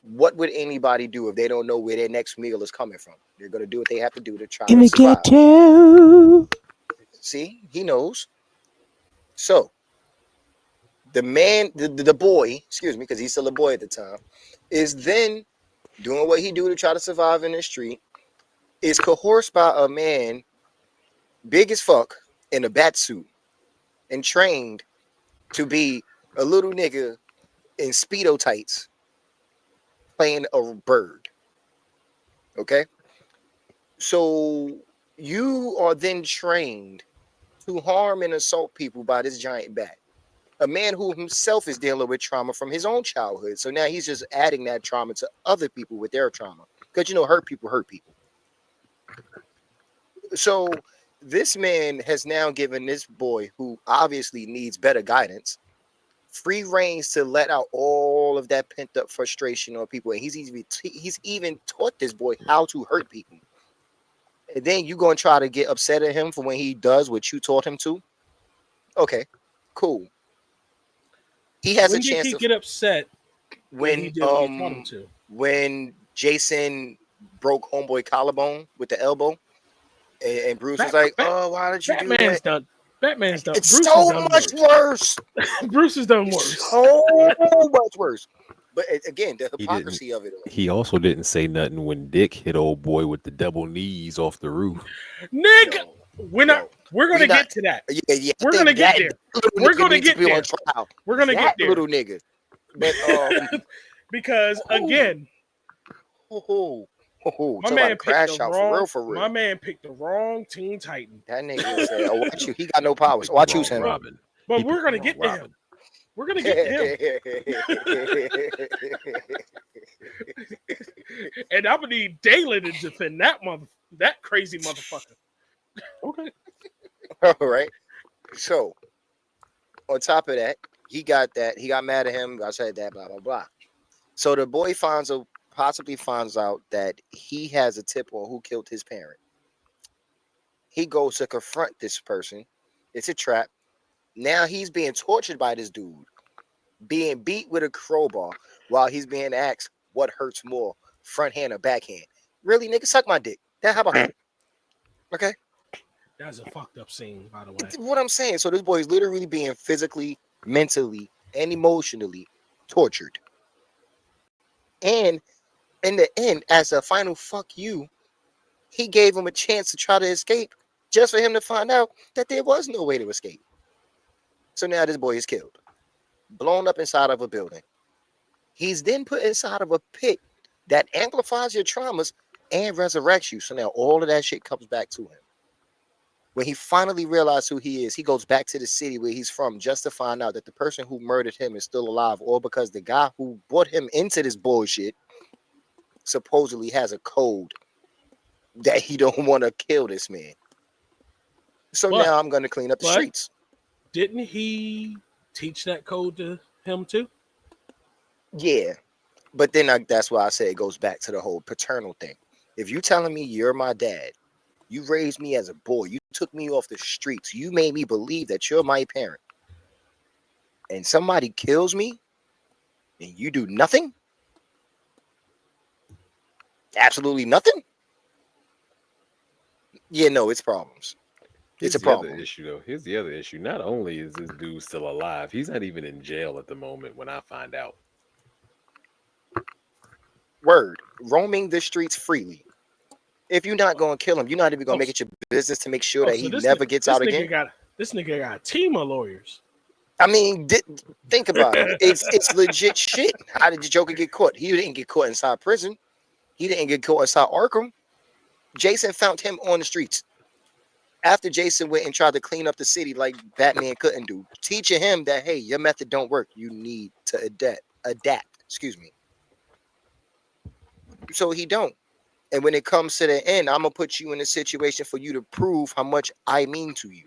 What would anybody do if they don't know where their next meal is coming from? They're gonna do what they have to do to try In to the survive. ghetto. See, he knows. So the man, the boy, excuse me, because he's still a boy at the time, is then doing what he do to try to survive in the street. Is coerced by a man big as fuck in a bat suit and trained to be a little nigga in Speedo tights playing a bird. Okay. So you are then trained to harm and assault people by this giant bat. A man who himself is dealing with trauma from his own childhood. So now he's just adding that trauma to other people with their trauma. Because hurt people hurt people. So this man has now given this boy, who obviously needs better guidance, free reins to let out all of that pent up frustration on people. And he's even taught this boy how to hurt people. And then you gonna try to get upset at him for when he does what you taught him to? Okay, cool. He has a When did chance he to get upset when he did what you taught him to? when Jason broke homeboy collarbone with the elbow, and Bruce was like, "Oh, why did you do Batman's that?" done. Batman's done. It's Bruce has so done much worse. worse. Bruce has done It's worse. so much worse. But again, the He didn't. hypocrisy of it all. He also didn't say nothing when Dick hit old boy with the double knees off the roof. Nigga, Yo, we're not. We're gonna we not. get to that. Yeah. I We're think gonna get that there. little We're nigga gonna needs to get be on there. trial. We're gonna That get there. little nigga. But Because again, Oh, my talk about a man picked the crash out for wrong. real, for real. My man picked the wrong Teen Titan. That nigga said, "Oh, watch you. He got no powers. Oh, I choose him." Robin. But He we're picked gonna the get wrong to him. We're gonna get to him, and I'm gonna need Dalen to defend that crazy motherfucker. Okay. All right. So on top of that, he got that. He got mad at him. I said that. Blah blah blah. So the boy possibly finds out that he has a tip on who killed his parent. He goes to confront this person. It's a trap. Now he's being tortured by this dude, being beat with a crowbar while he's being asked what hurts more, front hand or backhand. Really, nigga, suck my dick. How about that? Okay. That's a fucked up scene, by the way. What I'm saying. So this boy is literally being physically, mentally, and emotionally tortured. And in the end, as a final fuck you, he gave him a chance to try to escape just for him to find out that there was no way to escape. So now this boy is killed, blown up inside of a building. He's then put inside of a pit that amplifies your traumas and resurrects you. So now all of that shit comes back to him. When he finally realized who he is, he goes back to the city where he's from just to find out that the person who murdered him is still alive, all because the guy who brought him into this bullshit supposedly has a code that he don't want to kill this man. So But- now I'm going to clean up the but- streets. Didn't he teach that code to him too? Yeah. But then that's why I say it goes back to the whole paternal thing. If you telling me you're my dad, you raised me as a boy, you took me off the streets, you made me believe that you're my parent, and somebody kills me and you do nothing? Absolutely nothing? Yeah, no, it's problems. Here's It's a the other problem. issue, though. Here's the other issue. Not only is this dude still alive, he's not even in jail at the moment when I find out. Word. Roaming the streets freely. If you're not going to kill him, you're not even going to make it your business to make sure that he never gets out again. This nigga got a team of lawyers. I mean, think about it. It's legit shit. How did the Joker get caught? He didn't get caught inside prison. He didn't get caught inside Arkham. Jason found him on the streets. After Jason went and tried to clean up the city like Batman couldn't do, teaching him that, hey, your method don't work. You need to adapt. Excuse me. So he don't. And when it comes to the end, I'm going to put you in a situation for you to prove how much I mean to you.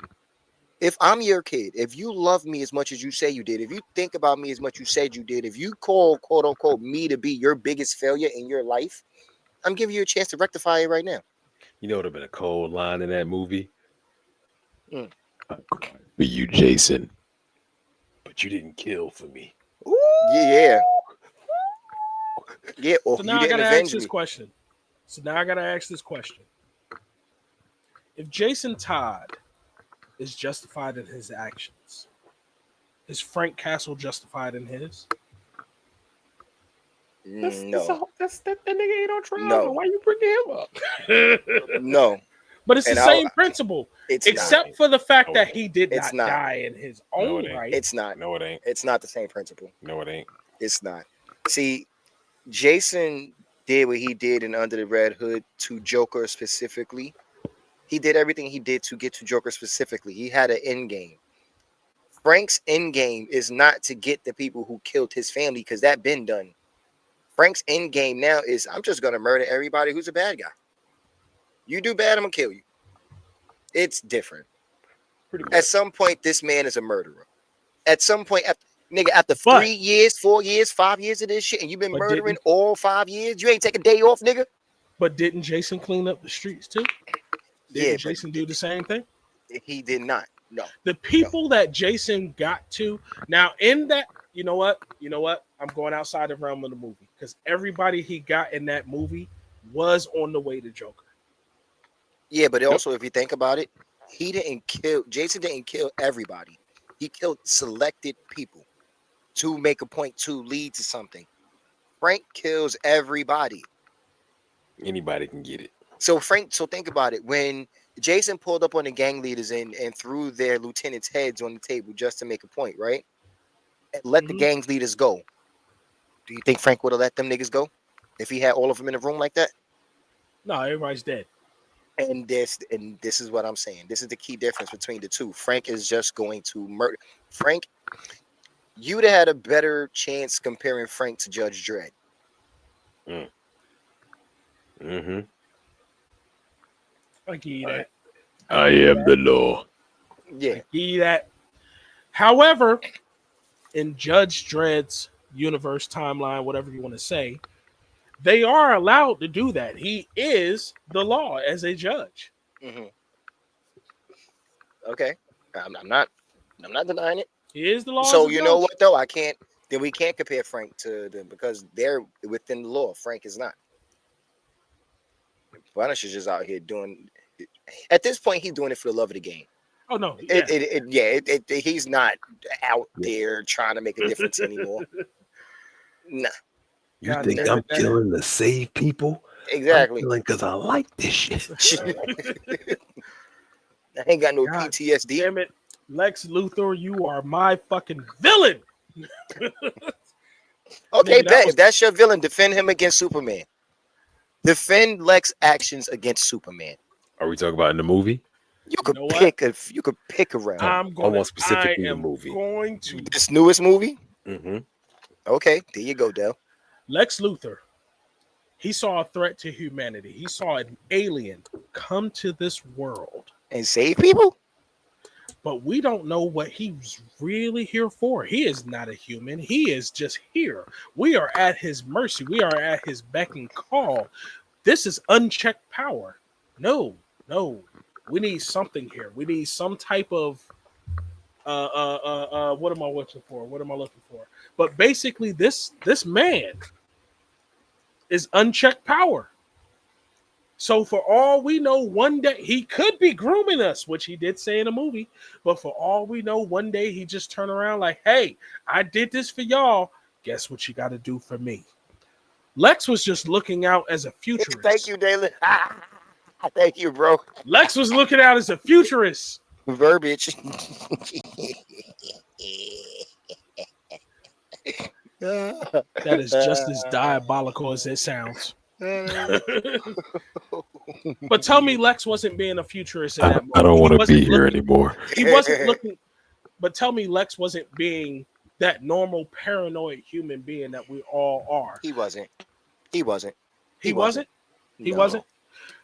If I'm your kid, if you love me as much as you say you did, if you think about me as much as you said you did, if you call, quote unquote, me to be your biggest failure in your life, I'm giving you a chance to rectify it right now. You know, it would have been a cold line in that movie. Mm. I cried for you, Jason, but you didn't kill for me. Yeah. Yeah, or So you now I didn't gotta ask avenge this me. question. If Jason Todd is justified in his actions, is Frank Castle justified in his? No. That nigga ain't on trial. No. Why you bringing him up? No. But it's And the same principle, It's except not. for the fact No, that it he did It's not not. die in his No, own it ain't. right. It's not. No, it ain't. It's not the same principle. No, it ain't. It's not. See, Jason did what he did in Under the Red Hood to Joker specifically. He did everything he did to get to Joker specifically. He had an end game. Frank's end game is not to get the people who killed his family, because that been done. Frank's end game now is, I'm just going to murder everybody who's a bad guy. You do bad, I'm going to kill you. It's different. Pretty much. At some point, this man is a murderer. At some point, after But- 3 years, 4 years, 5 years of this shit, and you've been But murdering didn't- all 5 years, you ain't take a day off, nigga? But didn't Jason clean up the streets too? Didn't Yeah, Jason but do the same thing? he did not. No. The people that Jason got to now in that, you know what? I'm going outside the realm of the movie because everybody he got in that movie was on the way to Joker. Yeah, but also, if you think about it, Jason didn't kill everybody. He killed selected people to make a point, to lead to something. Frank kills everybody. Anybody can get it. So think about it. When Jason pulled up on the gang leaders and threw their lieutenants' heads on the table just to make a point, right? And let the gang leaders go. Do you think Frank would have let them niggas go if he had all of them in a room like that? No, everybody's dead. And this is what I'm saying. This is the key difference between the two. Frank is just going to murder. Frank, you'd have had a better chance comparing Frank to Judge Dredd. Mm-hmm. I give you that. I am the law. Yeah. I give you that. However, in Judge Dredd's universe, timeline, whatever you want to say, they are allowed to do that. He is the law as a judge. Mm-hmm. Okay. I'm not denying it. He is the law. So as a you judge. know what though? I can't. Then we can't compare Frank to them because they're within the law. Frank is not. Punisher's just out here doing. At this point, he's doing it for the love of the game. Oh no, yeah. He's not out there trying to make a difference anymore. Nah, You God think damn I'm it, that- killing to save people? exactly. Because I like this shit. I ain't got no God PTSD. Damn it, Lex Luthor, you are my fucking villain. Okay, Nigga, that bet was- if that's your villain, defend him against Superman. Defend Lex actions against Superman. Are we talking about in the movie? You could know what? pick a round. I'm going. want specifically I the am movie. going to This newest movie. Mm-hmm. Okay, there you go, Dell. Lex Luthor. He saw a threat to humanity. He saw an alien come to this world, And save people. but we don't know what he's really here for. He is not a human. He is just here. We are at his mercy. We are at his beck and call. This is unchecked power. No. We need something here. We need some type of what am I looking for? What am I looking for? But basically, this man is unchecked power. So for all we know, one day he could be grooming us, which he did say in a movie. But for all we know, one day he just turned around like, "Hey, I did this for y'all. Guess what you got to do for me?" Lex was just looking out as a futurist. Thank you, Dalen. Thank you, bro. Lex was looking out as a futurist. Verbiage. That is just as diabolical as it sounds. But tell me Lex wasn't being a futurist in that moment. I don't He want to wasn't be here looking- anymore. He wasn't looking, but tell me Lex wasn't being that normal paranoid human being that we all are. He wasn't. He wasn't. He wasn't? He No. wasn't?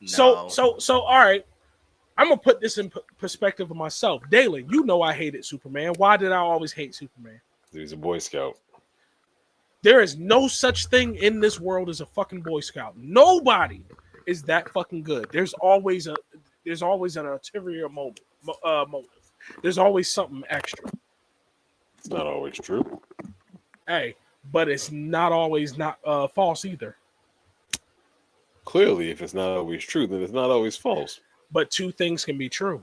No. So all right. I'm gonna put this in perspective of myself. Dalen, you know I hated Superman. Why did I always hate Superman? He's a Boy Scout. There is no such thing in this world as a fucking Boy Scout. Nobody is that fucking good. There's always an ulterior motive. There's always something extra. It's not always true. Hey, but it's not always not false either. Clearly, if it's not always true, then it's not always false. But two things can be true.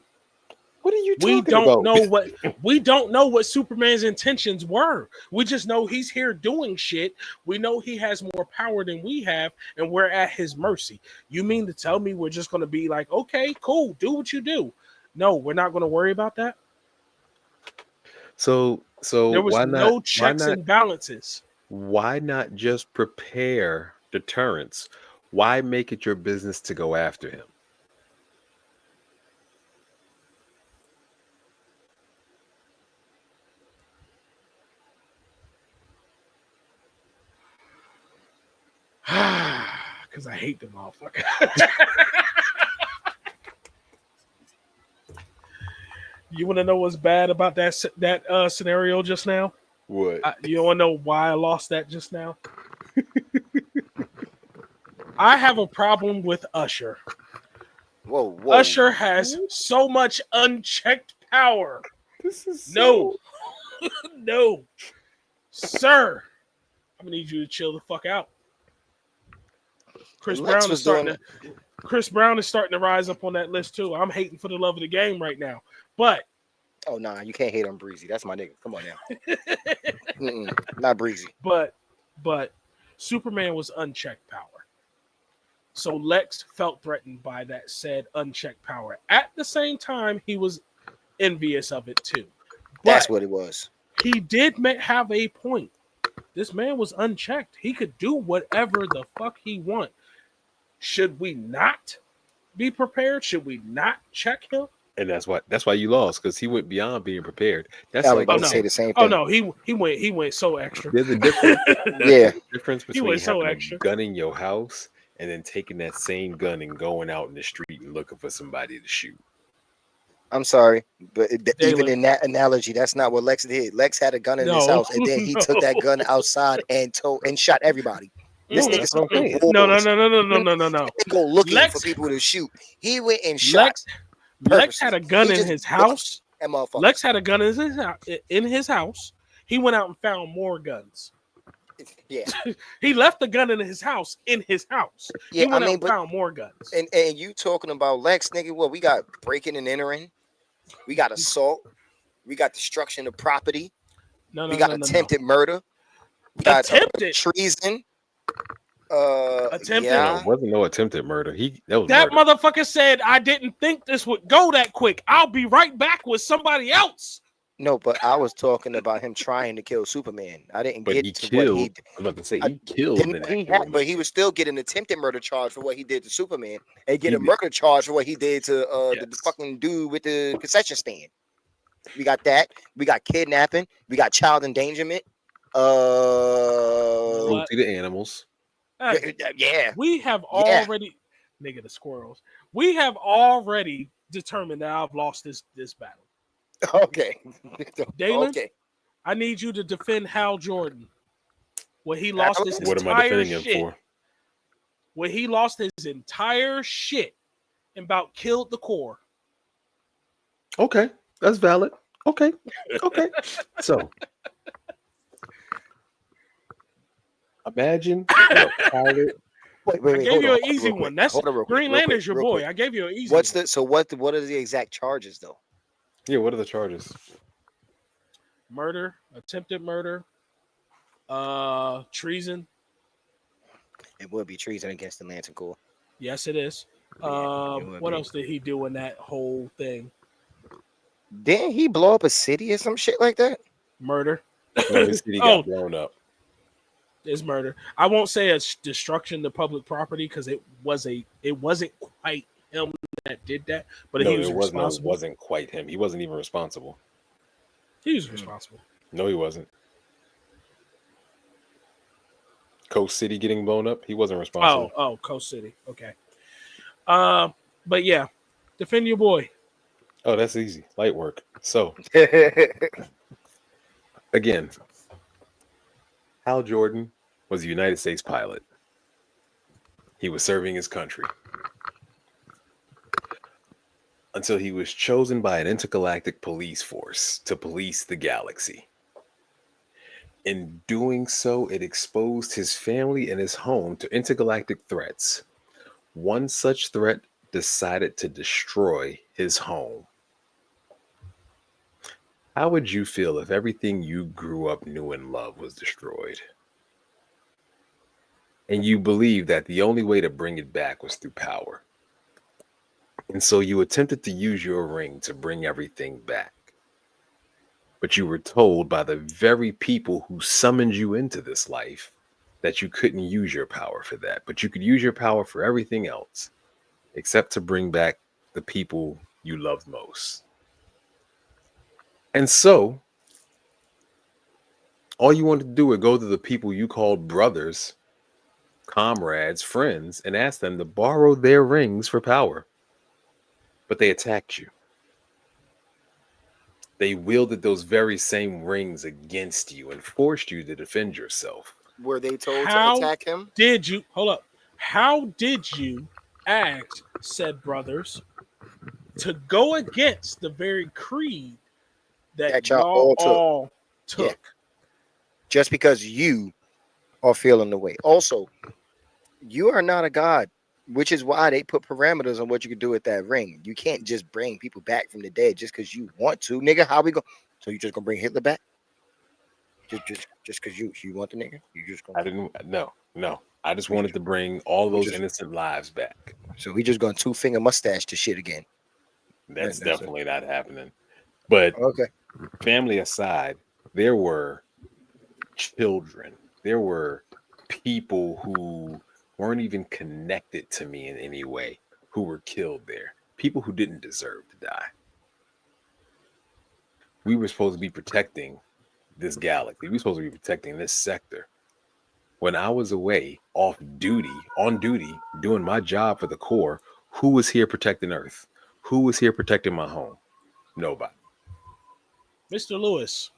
What are you We talking about? we don't know what Superman's intentions were. We just know he's here doing shit. We know he has more power than we have, and we're at his mercy. You mean to tell me we're just going to be like, okay, cool, do what you do? No, we're not going to worry about that. So There was why no not, checks and balances. why not just prepare deterrence? Why make it your business to go after him? Because I hate the motherfucker. You want to know what's bad about that scenario just now? What? You want to know why I lost that just now? I have a problem with Usher. Whoa. Usher has so much unchecked power. This is No, no, sir. I'm gonna need you to chill the fuck out. Chris Lex Brown was is starting doing- to. Chris Brown is starting to rise up on that list too. I'm hating for the love of the game right now, but Oh nah, you can't hate on Breezy. That's my nigga. Come on now. Not Breezy. but Superman was unchecked power. So Lex felt threatened by that said unchecked power. At the same time, he was envious of it too. That's But what it was. he did have a point. This man was unchecked. He could do whatever the fuck he want. Should we not be prepared? Should we not check him? And that's why you lost, because he went beyond being prepared. That's I was like about no. to say the same Oh thing. no, he went so extra. there's a difference. Yeah. Difference He between went so having extra. a gun in your house and then taking that same gun and going out in the street and looking for somebody to shoot. I'm sorry, but even Jalen. in that analogy, that's not what Lex did. Lex had a gun in his No, house, and then he took that gun outside and shot everybody. This Mm-mm. nigga That's what I'm started saying. No. wars. He go looking Lex- for people to shoot. He went and shot. Lex had a gun He in just his looked house. at motherfuckers. Lex had a gun in his house. He went out and found more guns. Yeah, He left the gun in his house. yeah. He went out and but found more guns. and you talking about Lex, nigga? What we got? Breaking and entering. We got assault. We got destruction of property. No, We got attempted murder. We got Attempted. treason. Attempted. Yeah. It wasn't no attempted murder. That was That murder. motherfucker said, "I didn't think this would go that quick. I'll be right back with somebody else." No, but I was talking about him trying to kill Superman. I didn't But get he to killed. what I was about to say I he killed. didn't. an He actual had, but he man. was still getting attempted murder charge for what he did to Superman, and get He a did. murder charge for what he did to the Yes. fucking dude with the concession stand. We got that. We got kidnapping. We got child endangerment. Cruelty to animals. Hey, Yeah. we have Yeah. already, nigga, the squirrels. We have already determined that I've lost this battle. Okay. Dalen? Okay. I need you to defend Hal Jordan. When he lost his What am I entire defending him shit. for? When he lost his entire shit and about killed the core. Okay, that's valid. Okay. So imagine you're a pilot. Wait. I gave Hold you on, an easy real quick. one. That's Hold on real quick, Green real quick, Lantern's your real boy. quick. I gave you an easy What's one. the so what? What are the exact charges though? Yeah, what are the charges? Murder, attempted murder, treason. It would be treason against the Lantern Corps. Yes, it is. Yeah, it would What be. else did he do in that whole thing? Didn't he blow up a city or some shit like that? Murder. No, his city Oh. got blown up. Is murder. I won't say it's destruction to public property because it wasn't quite him that did that, but he was responsible. It wasn't quite him. He wasn't even responsible. He was responsible. No, he wasn't. Coast City getting blown up. He wasn't responsible. Oh, Coast City. Okay. But yeah, defend your boy. Oh, that's easy. Light work. So again, Hal Jordan was a United States pilot. He was serving his country until he was chosen by an intergalactic police force to police the galaxy. In doing so, it exposed his family and his home to intergalactic threats. One such threat decided to destroy his home. How would you feel if everything you grew up knew and loved was destroyed? And you believed that the only way to bring it back was through power. And so you attempted to use your ring to bring everything back. But you were told by the very people who summoned you into this life that you couldn't use your power for that, but you could use your power for everything else, except to bring back the people you loved most. And so, all you wanted to do was go to the people you called brothers, comrades, friends, and ask them to borrow their rings for power. But they attacked you. They wielded those very same rings against you and forced you to defend yourself. Were they told How to attack him? did you hold up? How did you ask said brothers to go against the very creed that y'all all took? Yeah. Just because you are feeling the way. Also, you are not a god, which is why they put parameters on what you can do with that ring. You can't just bring people back from the dead just because you want to, nigga. How we go? So you just gonna bring Hitler back? Just because you want the nigga? You just gonna? I didn't. No. I just wanted to bring all those innocent lives back. So we just gonna 2-finger mustache to shit again. That's That's definitely not happening. But Okay. family aside, there were children there were people who weren't even connected to me in any way who were killed there. People who didn't deserve to die. We were supposed to be protecting this galaxy. We were supposed to be protecting this sector. When I was away, on duty, doing my job for the Corps, who was here protecting Earth? Who was here protecting my home? Nobody. Mr. Lewis,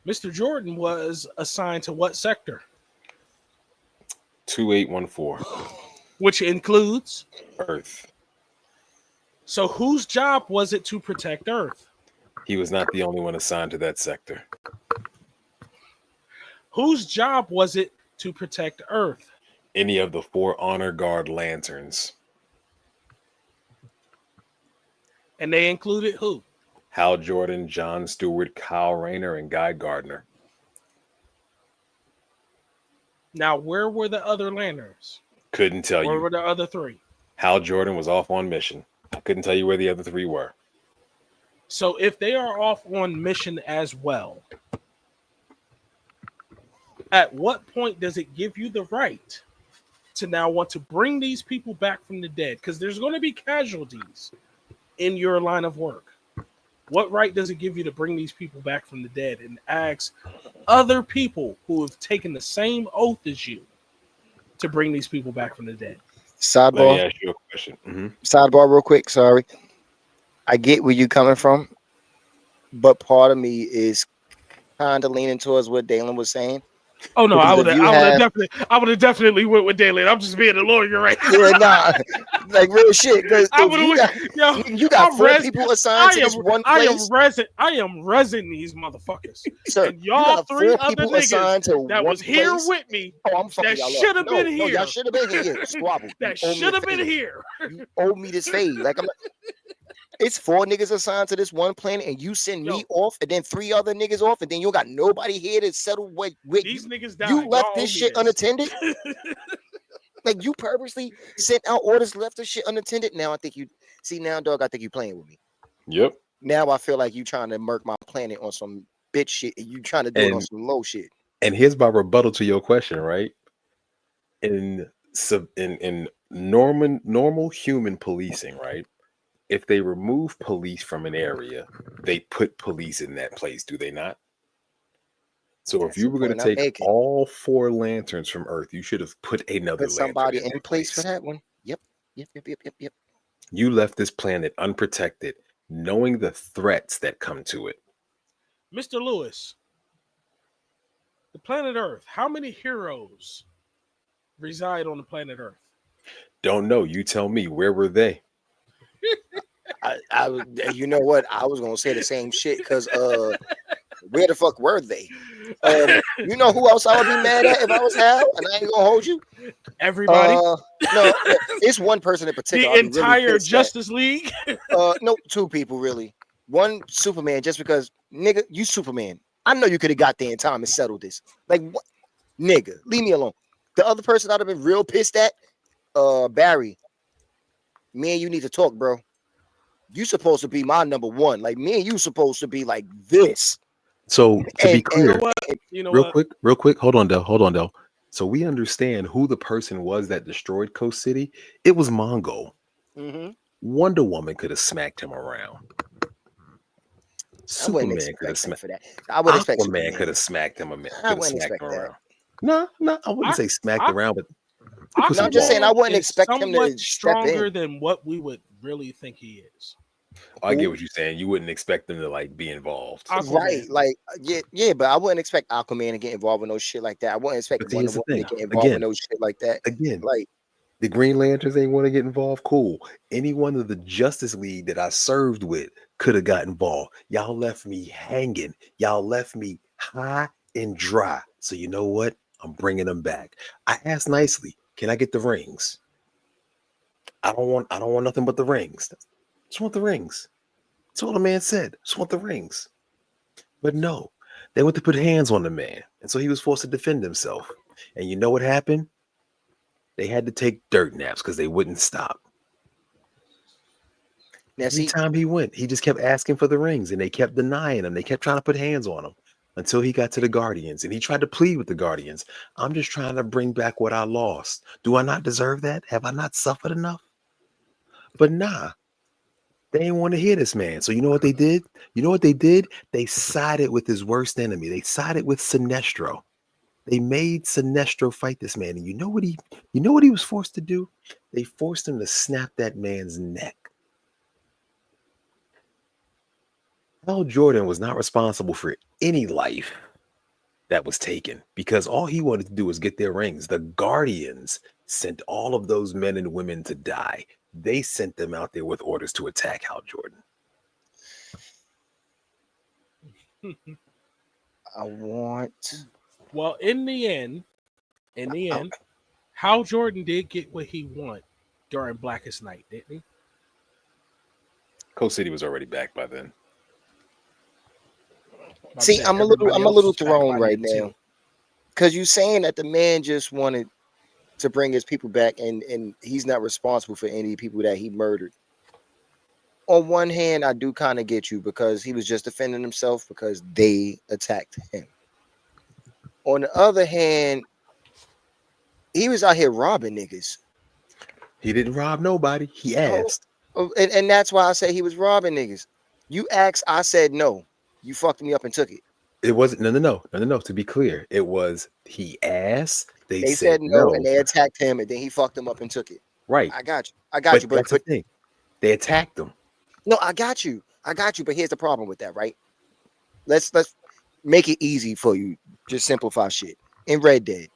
Mr. Jordan was assigned to what sector? 2814. Which includes Earth. So whose job was it to protect Earth? He was not the only one assigned to that sector. Whose job was it to protect Earth? Any of the 4 honor guard lanterns. And they included who? Hal Jordan, John Stewart, Kyle Rayner, and Guy Gardner. Now, where were the other lanterns? Couldn't tell you. Where were the other 3? Hal Jordan was off on mission. I couldn't tell you where the other 3 were. So if they are off on mission as well, at what point does it give you the right to now want to bring these people back from the dead? Because there's going to be casualties in your line of work. What right does it give you to bring these people back from the dead and ask other people who have taken the same oath as you to bring these people back from the dead? Let me Sidebar. ask you a question. Sidebar, real quick. Sorry, I get where you coming from, but part of me is kind of leaning towards what Dalen was saying. Oh no, Because I would have definitely went with Daly. I'm just being a lawyer right now. Yeah, nah, like real shit. Because you got I'm 4 res- people assigned to this one place. I am resin these motherfuckers. Sir, And y'all you got 3 4 other people niggas assigned to that one was here place. with me Oh, I'm fucking that y'all up. should have been No, here. y'all should have been here. Squabble. that You owe me should a have been favor. here. You owe me this fade. Like it's 4 niggas assigned to this one planet, and you send me off, and then 3 other niggas off, and then you got nobody here to settle with These you. niggas died. You left Y'all this owe me shit unattended. Like you purposely sent out orders, left this shit unattended. Now I think you see now, dog. I think you playing with me. Yep. Now I feel like you trying to murk my planet on some bitch shit. And you trying to do it on some low shit. And here's my rebuttal to your question, right? In normal human policing, right? If they remove police from an area, they put police in that place, do they not? So That's if you the were going to point I'm take making. all 4 lanterns from Earth, you should have put another Put somebody lantern in place for that one. Yep. You left this planet unprotected, knowing the threats that come to it. Mr. Lewis, the planet Earth, how many heroes reside on the planet Earth? Don't know. You tell me. Where were they? You know what? I was gonna say the same shit because where the fuck were they? You know who else I would be mad at if I was Hal, and I ain't gonna hold you. Everybody, No, it's one person in particular. the I'll be really entire pissed at. Justice League. No, 2 people really. One, Superman, just because nigga, you Superman. I know you could have got there in time and settled this. Like what, nigga, leave me alone. The other person I'd have been real pissed at, Barry. Me and you need to talk, bro. You supposed to be my number 1. Like me and you supposed to be like this. So to be clear, You know real quick. Hold on, Del. So we understand who the person was that destroyed Coast City. It was Mongo. Mm-hmm. Wonder Woman could have smacked him around. Superman could have smacked for that. I would expect Aquaman could have smacked him around. that. No, I wouldn't say smacked around, but no, I'm just saying I wouldn't expect him to step stronger in. than what we would really think he is. I get what you're saying. You wouldn't expect them to like be involved, right? Like, yeah, but I wouldn't expect Aquaman to get involved in no shit like that. I wouldn't expect Wonder Woman to get involved in no shit like that. Again, like the Green Lanterns ain't want to get involved. Cool. Any one of the Justice League that I served with could have got involved. Y'all left me hanging. Y'all left me high and dry. So you know what? I'm bringing them back. I asked nicely, can I get the rings? I don't want nothing but the rings. Just want the rings. That's all the man said. Just want the rings. But no, they went to put hands on the man. And so he was forced to defend himself. And you know what happened? They had to take dirt naps because they wouldn't stop. Every time he went, he just kept asking for the rings and they kept denying him. They kept trying to put hands on him. until he got to the Guardians and he tried to plead with the Guardians. I'm just trying to bring back what I lost. Do I not deserve that? Have I not suffered enough? But nah, they didn't want to hear this man. So you know what they did? You know what they did? They sided with his worst enemy. They sided with Sinestro. They made Sinestro fight this man. And you know what he was forced to do? They forced him to snap that man's neck. Hal Jordan was not responsible for any life that was taken because all he wanted to do was get their rings. The Guardians sent all of those men and women to die. They sent them out there with orders to attack Hal Jordan. I want. Well, in the end, Hal Jordan did get what he wanted during Blackest Night, didn't he? Coast City was already back by then. See, I'm a little thrown right now because you're saying that the man just wanted to bring his people back, and he's not responsible for any people that he murdered. On one hand, I do kind of get you because he was just defending himself because they attacked him. On the other hand, he was out here robbing niggas. He didn't rob nobody. He asked. And that's why I say he was robbing niggas. You asked, I said no. You fucked me up and took it. It wasn't no. To be clear, it was he asked. They said no, and they attacked him, and then he fucked them up and took it. Right. I got you. But that's the thing. They attacked him. No, I got you. But here's the problem with that, right? Let's make it easy for you. Just simplify shit. In Red Dead,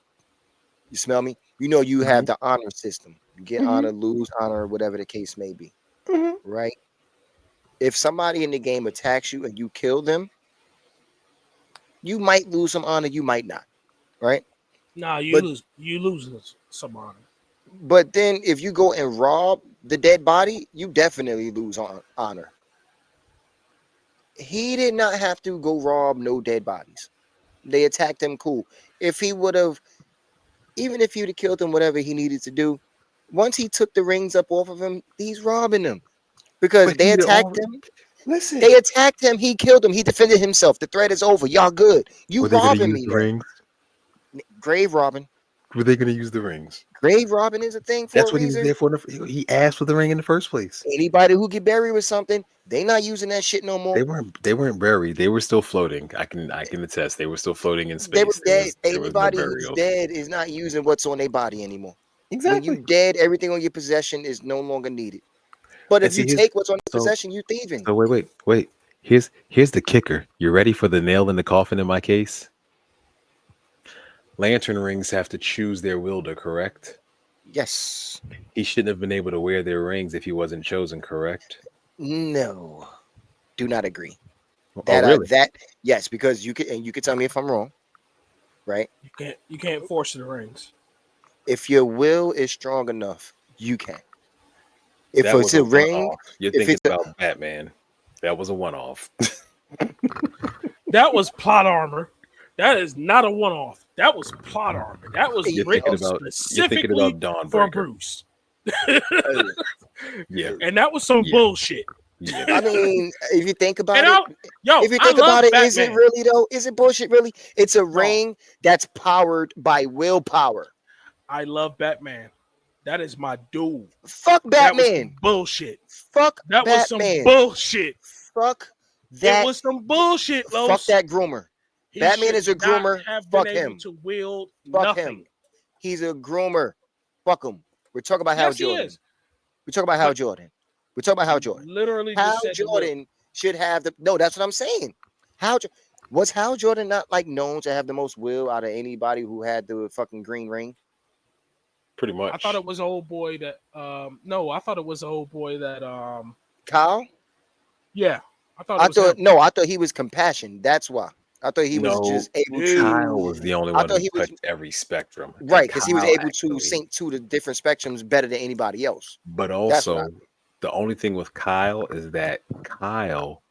you smell me? You know you have the honor system. You get honor, lose honor, whatever the case may be. Right? If somebody in the game attacks you and you kill them, you might lose some honor, you might not. Right? Nah, you lose some honor. But then if you go and rob the dead body, you definitely lose honor. He did not have to go rob no dead bodies. They attacked him, cool. If he would have, even if you'd have killed him, whatever he needed to do, once he took the rings up off of him, he's robbing them. Because they attacked him. Listen. They attacked him, he killed him, he defended himself. The threat is over. Y'all good. You robbing me. Rings? Grave robbing. Were they going to use the rings? Grave robbing is a thing for That's a what reason. he was there for. He asked for the ring in the first place. Anybody who get buried with something, they not using that shit no more. They weren't buried. They were still floating. I can attest. They were still floating in space. They were dead. There was no Anybody who's dead is not using what's on their body anymore. Exactly. When you dead, everything on your possession is no longer needed. But if you take what's on your possession, you thieving. So wait. Here's the kicker. You ready for the nail in the coffin in my case? Lantern rings have to choose their wielder, correct? Yes. He shouldn't have been able to wear their rings if he wasn't chosen, correct? No. Do not agree. Really? Yes, because you can tell me if I'm wrong. Right? You can't force the rings. If your will is strong enough, you can. If it's a ring, you're thinking about Batman. That was a one-off. That was plot armor. That is not a one-off. That was plot armor. That was written specifically for Bruce. Yeah, and that was some bullshit. Yeah. I mean, if you think about it, is it really though? Is it bullshit really? It's a ring that's powered by willpower. I love Batman. That is my dude. Fuck Batman. Bullshit. Fuck that Batman. Was some bullshit. Fuck that. It was some bullshit, Los. Fuck that groomer. Batman is a groomer. Fuck him. To wield Fuck nothing. him. He's a groomer. Fuck him. We're talking about Hal Jordan. We're talking about Hal Jordan. We're talking about Hal Jordan. Literally, Hal Jordan should have the. No, that's what I'm saying. Was Hal Jordan not like known to have the most will out of anybody who had the fucking green ring? Pretty much. I thought it was old boy that. No, I thought it was old boy that. Kyle. Yeah, I thought he was compassion. That's why. I thought he was just able to. Kyle was the only one who touched every spectrum. Right, because he was able to sync to the different spectrums better than anybody else. But also, the only thing with Kyle is that Kyle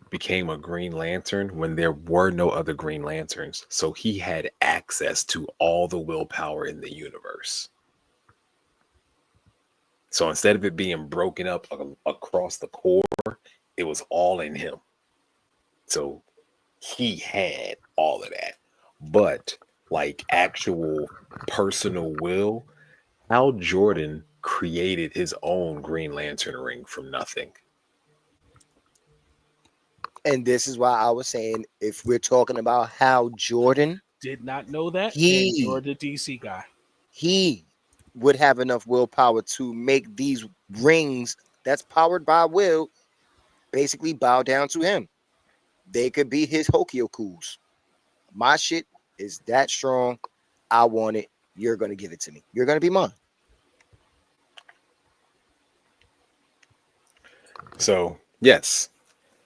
became a Green Lantern when there were no other Green Lanterns. So he had access to all the willpower in the universe. So instead of it being broken up across the core, it was all in him. So he had all of that. But like actual personal will, Hal Jordan created his own Green Lantern ring from nothing. And this is why I was saying, if we're talking about Hal Jordan, Did not know that, and you're he the DC guy. he would have enough willpower to make these rings that's powered by will basically bow down to him. They could be his Hokyokus. My shit is that strong. I want it. You're gonna give it to me. You're gonna be mine. So yes,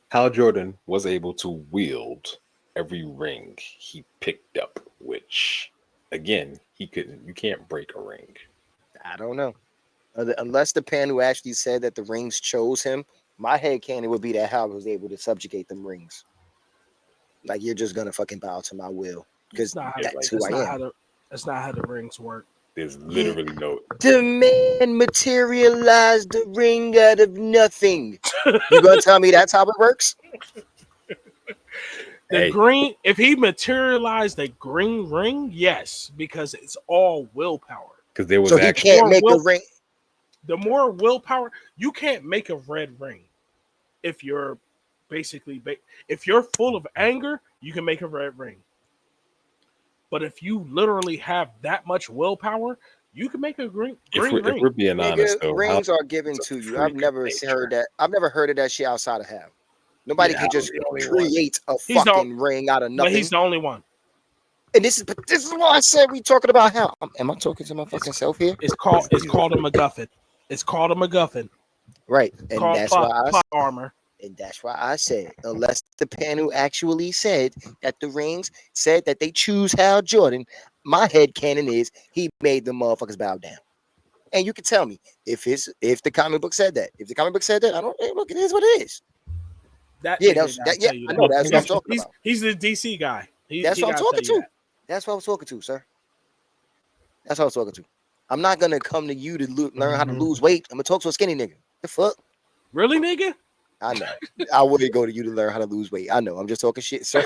Hal Jordan was able to wield every ring he picked up, which again, he couldn't. You can't break a ring. I don't know. Unless the pan who actually said that the rings chose him, my head canon would be that Hal was able to subjugate them rings. Like, you're just gonna fucking bow to my will because that's who I am. That's not how the rings work. There's literally no. The man materialized the ring out of nothing. You gonna tell me that's how it works? The green, if he materialized a green ring, yes, because it's all willpower. Because there was So he can't make a ring. The more willpower, you can't make a red ring. If you're basically, if you're full of anger, you can make a red ring. But if you literally have that much willpower, you can make a green ring. If we're being honest, though, rings are given to you. I've never heard that. I've never heard of that shit outside of Hal. Nobody can just create a fucking ring out of nothing. But he's the only one. And this is why I said we talking about Hal. Am I talking to my fucking self here? It's called a MacGuffin. It's called a MacGuffin. Right, and that's why plot armor. And that's why I said, unless the panel actually said that the rings said that they choose Hal Jordan, my head canon is he made the motherfuckers bow down. And you can tell me if the comic book said that. If the comic book said that, I don't look. It is what it is. I know. That's what I'm talking about. He's the DC guy. That's what I'm talking to. That's what I was talking to, sir. That's what I was talking to. I'm not gonna come to you to learn how to lose weight. I'm gonna talk to a skinny nigga. The fuck? Really, nigga? I know. I wouldn't go to you to learn how to lose weight. I know. I'm just talking shit, sir.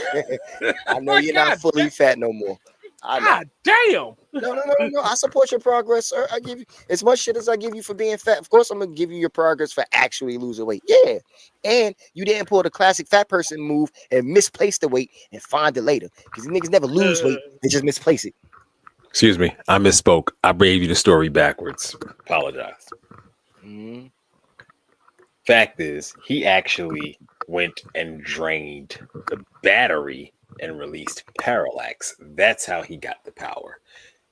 I know you're not fully fat no more. God damn. No. I support your progress, sir. I give you as much shit as I give you for being fat. Of course, I'm gonna give you your progress for actually losing weight. Yeah. And you didn't pull the classic fat person move and misplace the weight and find it later. Because niggas never lose weight, they just misplace it. Excuse me, I misspoke. I gave you the story backwards. Apologize. Mm-hmm. Fact is, he actually went and drained the battery and released parallax. That's how he got the power.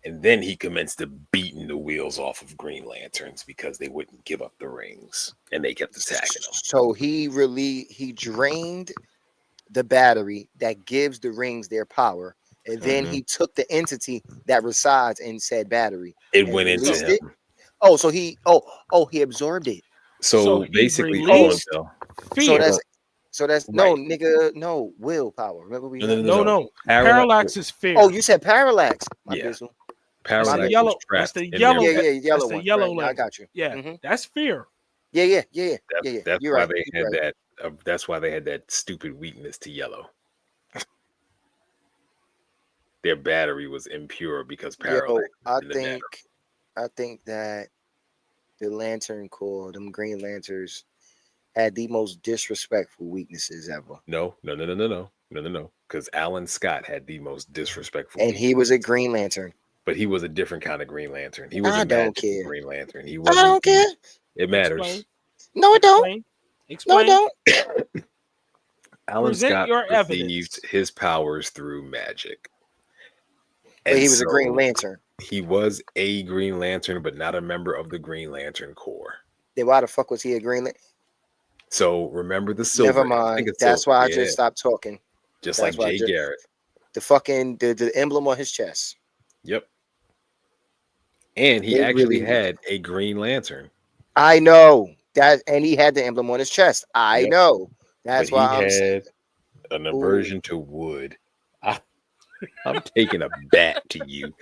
And then he commenced to beating the wheels off of Green Lanterns because they wouldn't give up the rings and they kept attacking them. So he drained the battery that gives the rings their power, and then he took the entity that resides in said battery. It went into him. Oh, so he absorbed it. So basically, so that's no, nigga, no willpower. Remember we no. Parallax is fear. Oh, you said parallax. Parallax. The yellow. That's the yellow. Yellow one. The yellow. Right. I got you. Yeah, that's fear. Yeah. That's You're why right. they had that. That's why they had that stupid weakness to yellow. Their battery was impure because parallax. I think that the Lantern Corps, them Green Lanterns, had the most disrespectful weaknesses ever. No. Because Alan Scott had the most disrespectful. And he was a Green Lantern. But he was a different kind of Green Lantern. He was a magical Green Lantern. I don't care. It matters. Explain. No, it don't. Explain. No, it don't. Alan Scott received his powers through magic. But he was a Green Lantern. He was a Green Lantern, but not a member of the Green Lantern Corps. Then why the fuck was he a Green Lantern? So remember the silver. Never mind. That's why I just stopped talking. Just like Jay Garrett. The fucking the emblem on his chest. Yep. And he actually had a Green Lantern. I know that, and he had the emblem on his chest. I know. That's why I'm saying. An aversion to wood. I'm taking a bat to you.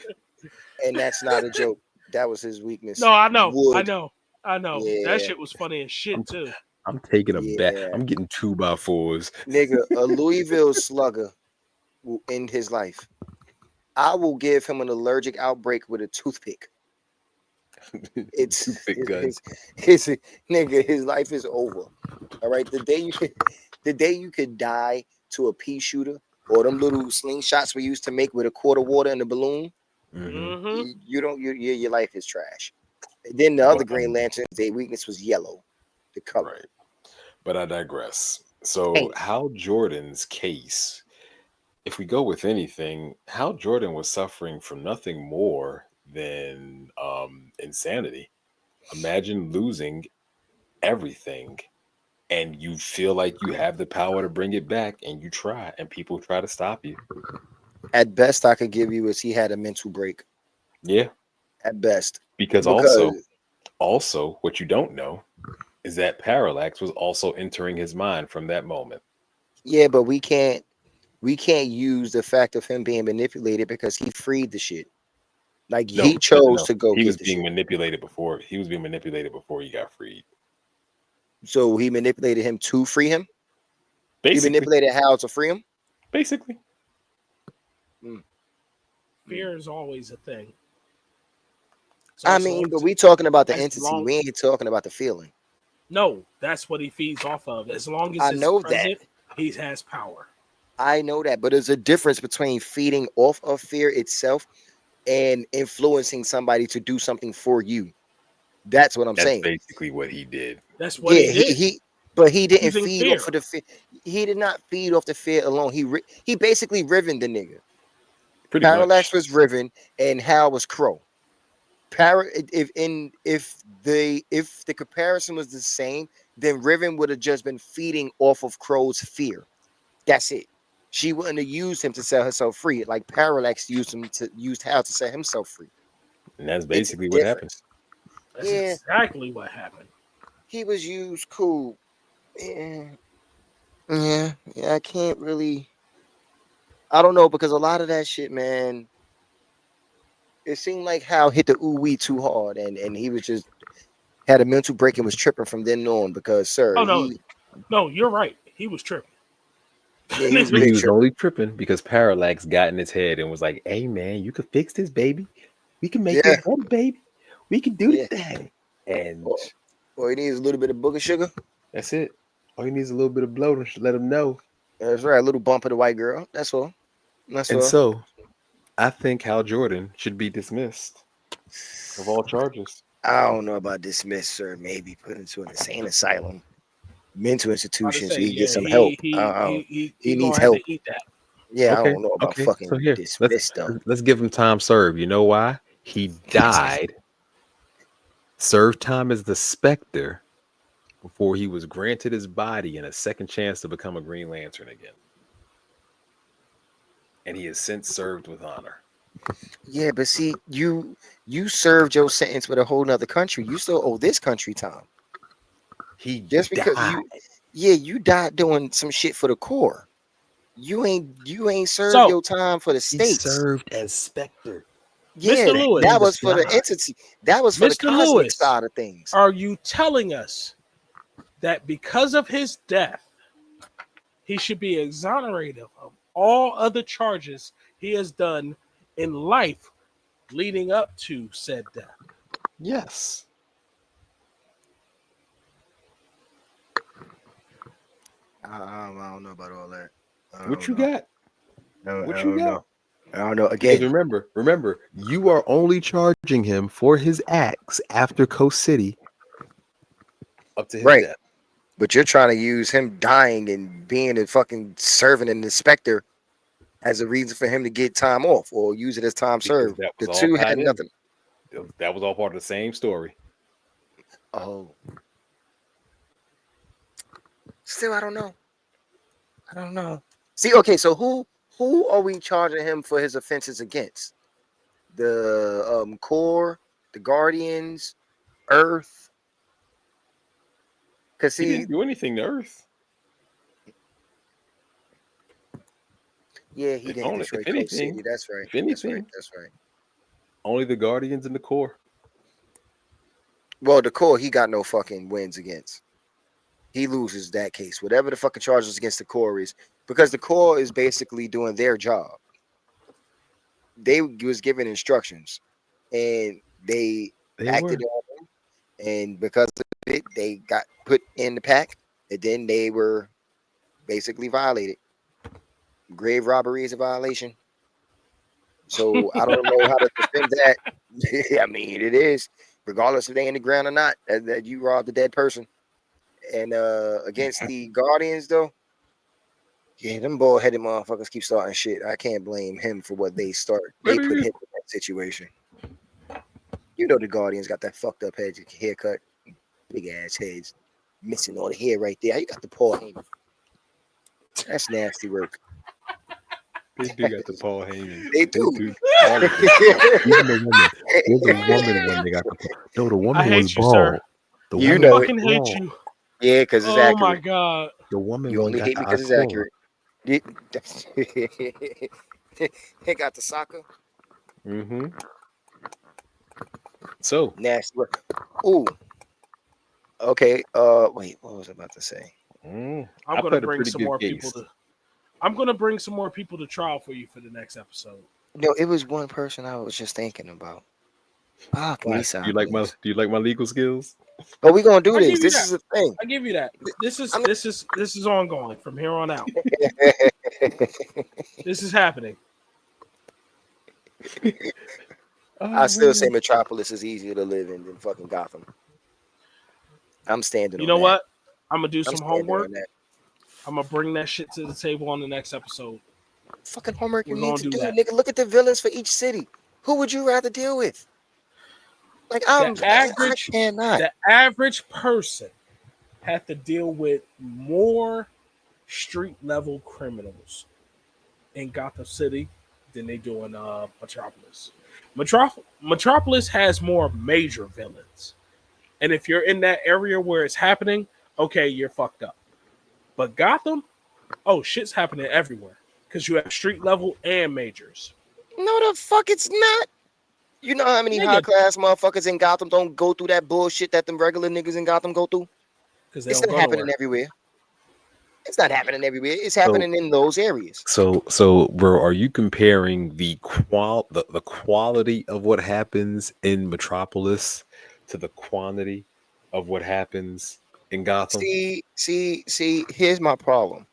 And that's not a joke. That was his weakness. No, I know. Wood. I know. Yeah. That shit was funny as shit too. I'm taking a bet. Yeah, I'm getting 2x4s. nigga, a Louisville slugger will end his life. I will give him an allergic outbreak with a toothpick. It's Toothpick gun. his nigga. His life is over. All right, the day you could die to a pea shooter or them little slingshots we used to make with a quart of water in a balloon. Mm-hmm. You don't. Your life is trash. Then the other Green Lanterns, their weakness was yellow, the color. Right. But I digress. So, Hey, Hal Jordan's case, if we go with anything, Hal Jordan was suffering from nothing more than insanity. Imagine losing everything and you feel like you have the power to bring it back and you try and people try to stop you. at best, I could give you is he had a mental break. Yeah. At best, Because because also what you don't know is that parallax was also entering his mind from that moment. yeah, but we can't use the fact of him being manipulated because he freed the shit. Like he chose No. to go He was get the being shit. manipulated before. He was being manipulated before he got freed. So he manipulated him to free him. He Basically. manipulated Hal to free him. Basically. Mm. Fear is always a thing. So I as mean, long but as- we talking about the as entity. long- We ain't talking about the feeling. no, that's what he feeds off of. As long as I it's know present, he has power. I know that, but there's a difference between feeding off of fear itself and influencing somebody to do something for you. That's what I'm That's saying. basically what he did. That's what Yeah, he did. but he didn't Using feed fear. off of the fear. He did not feed off the fear alone. He basically riven the nigga. Pretty Parallax much. was Riven and Hal was Crow. If the comparison was the same, then Riven would have just been feeding off of Crow's fear. That's it. She wouldn't have used him to set herself free, like Parallax used Hal to set himself free. And that's It's a basically what happened. difference. That's Yeah, exactly what happened. he was used cool. Yeah, yeah. I can't really. I don't know because a lot of that shit, man. It seemed like Hal hit the ooh wee too hard, and he was just had a mental break and was tripping from then on because, sir, Oh no, you're right. He was tripping. he was But he big was tripping. only tripping because Parallax got in his head and was like, "Hey man, you can fix this, baby. We can make Yeah, this better, baby. We can do yeah. that." And Or he needs a little bit of booger sugar. that's it. All he needs is a little bit of blow to let him know. That's right, a little bump of the white girl. That's all. That's And all. so I think Hal Jordan should be dismissed of all charges. I don't know about dismissed, sir. Maybe put into an insane asylum, mental I institution, to so say, he can get yeah, some help. he He needs gonna have help. to eat that. Yeah, I Okay, don't know about okay. So fucking here, dismissed them. let's give him time served. You know why? He died, served time as the Spectre before he was granted his body and a second chance to become a Green Lantern again. And he has since served with honor. Yeah, but see, you served your sentence with a whole nother country. You still owe this country time. He Just because died. you died doing some shit for the Corps. You ain't served So, your time for the He states. served as Spectre. Yeah, Mr. Lewis. that was for the God. entity. That was for the Mr. cosmic Lewis, side of things. are you telling us that because of his death, he should be exonerated of all other charges he has done in life leading up to said death? Yes. I don't know about all that. I What don't you know. got? No, What I you don't got? know. I don't know. Because Again, remember, you are only charging him for his acts after Coast City up to his right. death. But you're trying to use him dying and being a fucking servant and inspector as a reason for him to get time off or use it as time Because served. that The was all two had tied in. nothing. That was all part of the same story. Oh, still, I don't know. I don't know. See, okay, so who are we charging him for his offenses against? The Corps, the Guardians, Earth. Cause He see, didn't do anything to Earth. yeah, he If didn't only, destroy Coast City. That's right. if anything, That's right. only the Guardians and the Corps. Well, the Corps he got no fucking wins against. he loses that case. Whatever the fucking charges against the Corps is, because the Corps is basically doing their job. They was given instructions, and they They acted were. on them, and because of it, they got put in the pack, and then they were basically violated. Grave robbery is a violation. So I don't know how to defend that. I mean, it is, regardless if they in the ground or not, that you robbed a dead person. And against the Guardians, though, yeah, them bald-headed motherfuckers keep starting shit. I can't blame him for what they start. They put him in that situation. You know the Guardians got that fucked up haircut, big ass heads, missing all the hair right there. You got the Paul Heyman. That's nasty work. They do got the Paul Heyman. They do. Even the woman. There's a woman when they got the Paul. No, the woman I hate was you, bald. sir. The You woman know I was fucking hate bald. you. Yeah, because it's Oh accurate. my god. The woman You only got hate the me because it's Aqua. accurate. They got the soccer. Mm-hmm. So Nasty work. Ooh. Okay. Wait. What was I about to say? I'm I gonna played a bring pretty some good more case. people to. I'm gonna bring some more people to trial for you for the next episode. No, it was one person I was just thinking about. Fuck Why? me, Do you like my sideways. Do you like my legal skills? But we gonna do I this. give you This that. is the thing. I give you that. This is I mean- this is ongoing from here on out. This is happening. I still say Metropolis is easier to live in than fucking Gotham. I'm standing You on know that. what? I'm gonna do I'm some standing homework. on that. I'm gonna bring that shit to the table on the next episode. Fucking homework you We're need gonna to do do, that. nigga. Look at the villains for each city. Who would you rather deal with? Like I cannot. The average person had to deal with more street level criminals in Gotham City than they do in Metropolis. Metropolis has more major villains, and if you're in that area where it's happening, okay, you're fucked up. But Gotham, oh, shit's happening everywhere because you have street level and majors. No, the fuck it's not. You know how many Nigga. high class motherfuckers in Gotham don't go through that bullshit that them regular niggas in Gotham go through? Because they It's don't not go happening nowhere. everywhere. It's not happening everywhere. It's happening in those areas. So, bro, are you comparing the quality of what happens in Metropolis to the quantity of what happens in Gotham? See, here's my problem.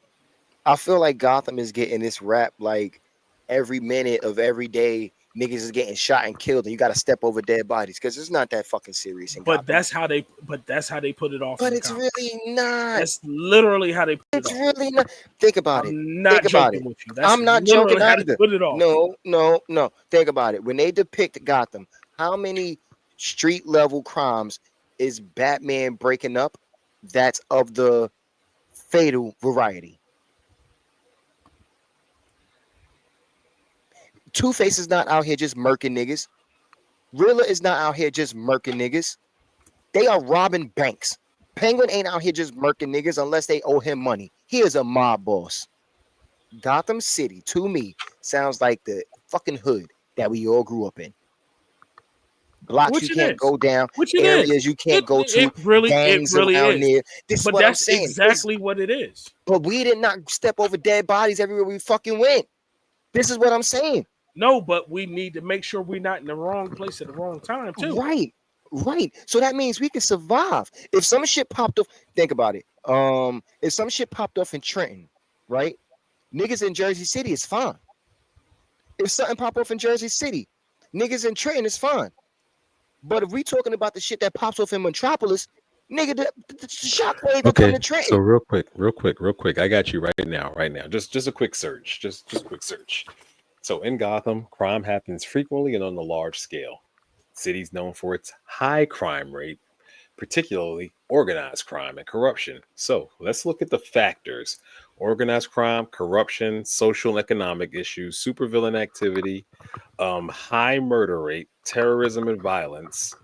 I feel like Gotham is getting this rap like every minute of every day niggas is getting shot and killed and you gotta step over dead bodies because it's not that fucking serious in But Gotham. that's how they put it off. But in it's comics. really not. That's literally how they put It's it off. really not. Think about it. I'm not Think about joking it. with you. That's I'm not literally joking how they either. put it off. No. Think about it. When they depict Gotham, how many street level crimes is Batman breaking up that's of the fatal variety? Two-Face is not out here just murking niggas. Riddler is not out here just murking niggas. They are robbing banks. Penguin ain't out here just murking niggas unless they owe him money. He is a mob boss. Gotham City, to me, sounds like the fucking hood that we all grew up in. Blocks Which you it can't is. go down, Which it areas is. you can't go to, It really gangs around is. there. This is But what I'm that's saying. exactly what it is. But we did not step over dead bodies everywhere we fucking went. This is what I'm saying. No, but we need to make sure we're not in the wrong place at the wrong time, too. Right. So that means we can survive. If some shit popped off, think about it. If some shit popped off in Trenton, right? Niggas in Jersey City is fine. If something pop off in Jersey City, niggas in Trenton is fine. But if we talking about the shit that pops off in Metropolis, nigga, the shockwave will come to Trenton. So real quick. I got you right now. Just a quick search. Just a quick search. So in Gotham, crime happens frequently and on a large scale. City's known for its high crime rate, particularly organized crime and corruption. So let's look at the factors: organized crime, corruption, social and economic issues, supervillain activity, high murder rate, terrorism and violence.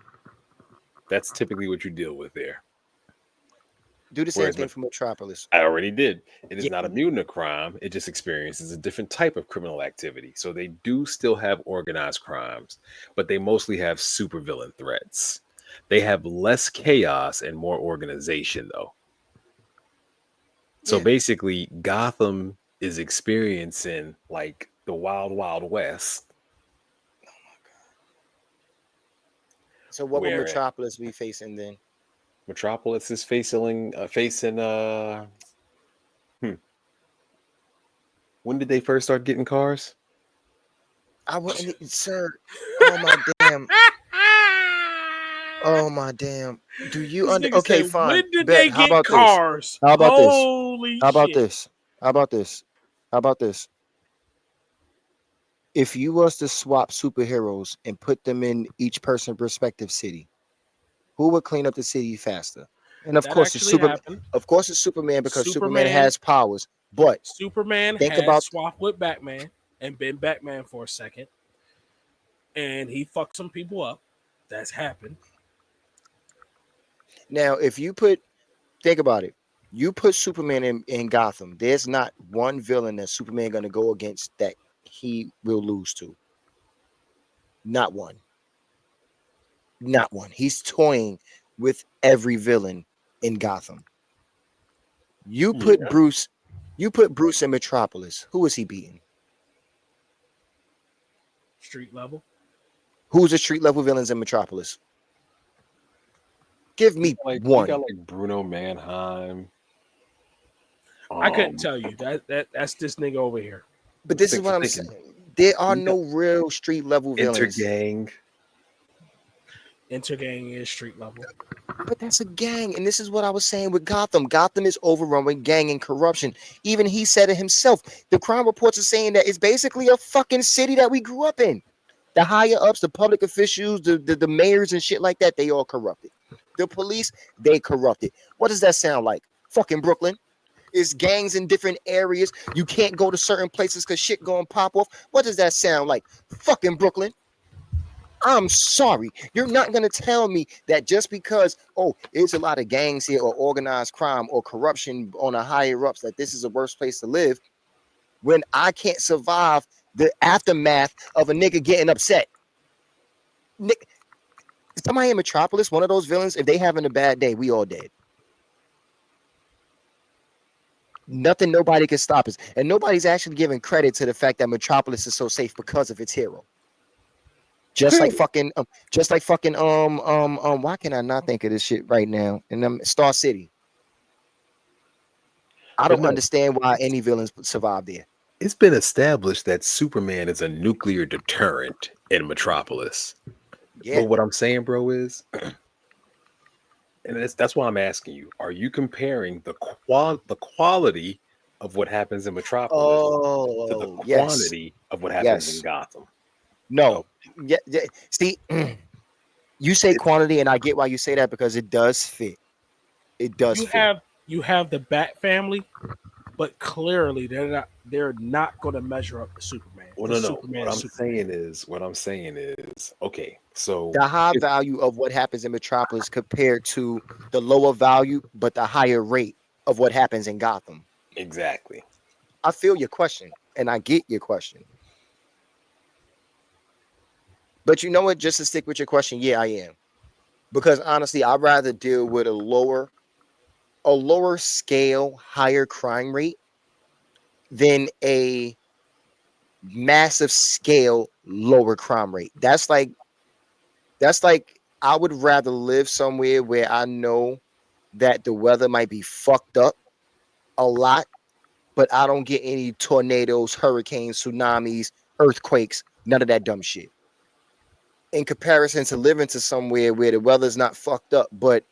That's typically what you deal with there. Do the same thing for Metropolis. I already did. It is Yeah. not immune to crime. It just experiences a different type of criminal activity. So they do still have organized crimes, but they mostly have supervillain threats. They have less chaos and more organization, though. So Yeah. basically, Gotham is experiencing like the wild, wild west. So what would Where Metropolis be facing then? Metropolis is facing hmm, when did they first start getting cars? I wouldn't, sir. Oh my damn. Oh my damn. Do you this under? nigga Okay, said, fine. when did Bet. they How get about this? cars? How about this? Holy How about shit! this? How about this? How about this? If you was to swap superheroes and put them in each person's respective city, who would clean up the city faster? And of That course, it's actually super. happened. Of course, it's Superman because Superman Superman has powers. But Superman think had about swapped with Batman and been Batman for a second, and he fucked some people up. That's happened. now. If you put, think about it. You put Superman in Gotham. There's not one villain that Superman going to go against that he will lose to. Not one. Not one. He's toying with every villain in Gotham. You Yeah. put Bruce. You put Bruce in Metropolis. Who is he beating? Street level. Who's the street level villains in Metropolis? Give me Like you one. got like Bruno Mannheim. I couldn't tell you that's this nigga over here. But this is think- what I'm thinking. saying. There are You got no real street level villains. Intergang. Intergang is street level. But that's a gang. And this is what I was saying with Gotham. Gotham is overrun with gang and corruption. Even he said it himself. The crime reports are saying that it's basically a fucking city that we grew up in. The higher ups, the public officials, the mayors and shit like that, they all corrupted. The police, they corrupted. What does that sound like? Fucking Brooklyn. It's gangs in different areas. You can't go to certain places because shit gonna pop off. What does that sound like? Fucking Brooklyn. I'm sorry. You're not going to tell me that just because, oh, it's a lot of gangs here or organized crime or corruption on a higher ups, that this is the worst place to live when I can't survive the aftermath of a nigga getting upset. Nick, somebody in Metropolis, one of those villains, if they having a bad day, we all dead. Nothing, nobody can stop us. And nobody's actually giving credit to the fact that Metropolis is so safe because of its hero. Just like fucking, why can I not think of this shit right now? And Star City. I But don't no, understand why any villains survive there. it's been established that Superman is a nuclear deterrent in Metropolis. Yeah. But what I'm saying, bro, is, and that's why I'm asking you: are you comparing the quality of what happens in Metropolis to the Oh, yes. quantity of what happens in Yes. Gotham? No. Yeah. See, you say quantity, and I get why you say that because it does fit. It does fit. You have the Bat family, but clearly they're not going to measure up to Superman. Well, no. What I'm saying is, okay, so The high value of what happens in Metropolis compared to the lower value, but the higher rate of what happens in Gotham. exactly. I feel your question, and I get your question. But you know what? Just to stick with your question, yeah, I am. Because honestly, I'd rather deal with a lower scale, higher crime rate than a massive scale, lower crime rate. That's like I would rather live somewhere where I know that the weather might be fucked up a lot, but I don't get any tornadoes, hurricanes, tsunamis, earthquakes, none of that dumb shit. In comparison to living to somewhere where the weather's not fucked up, but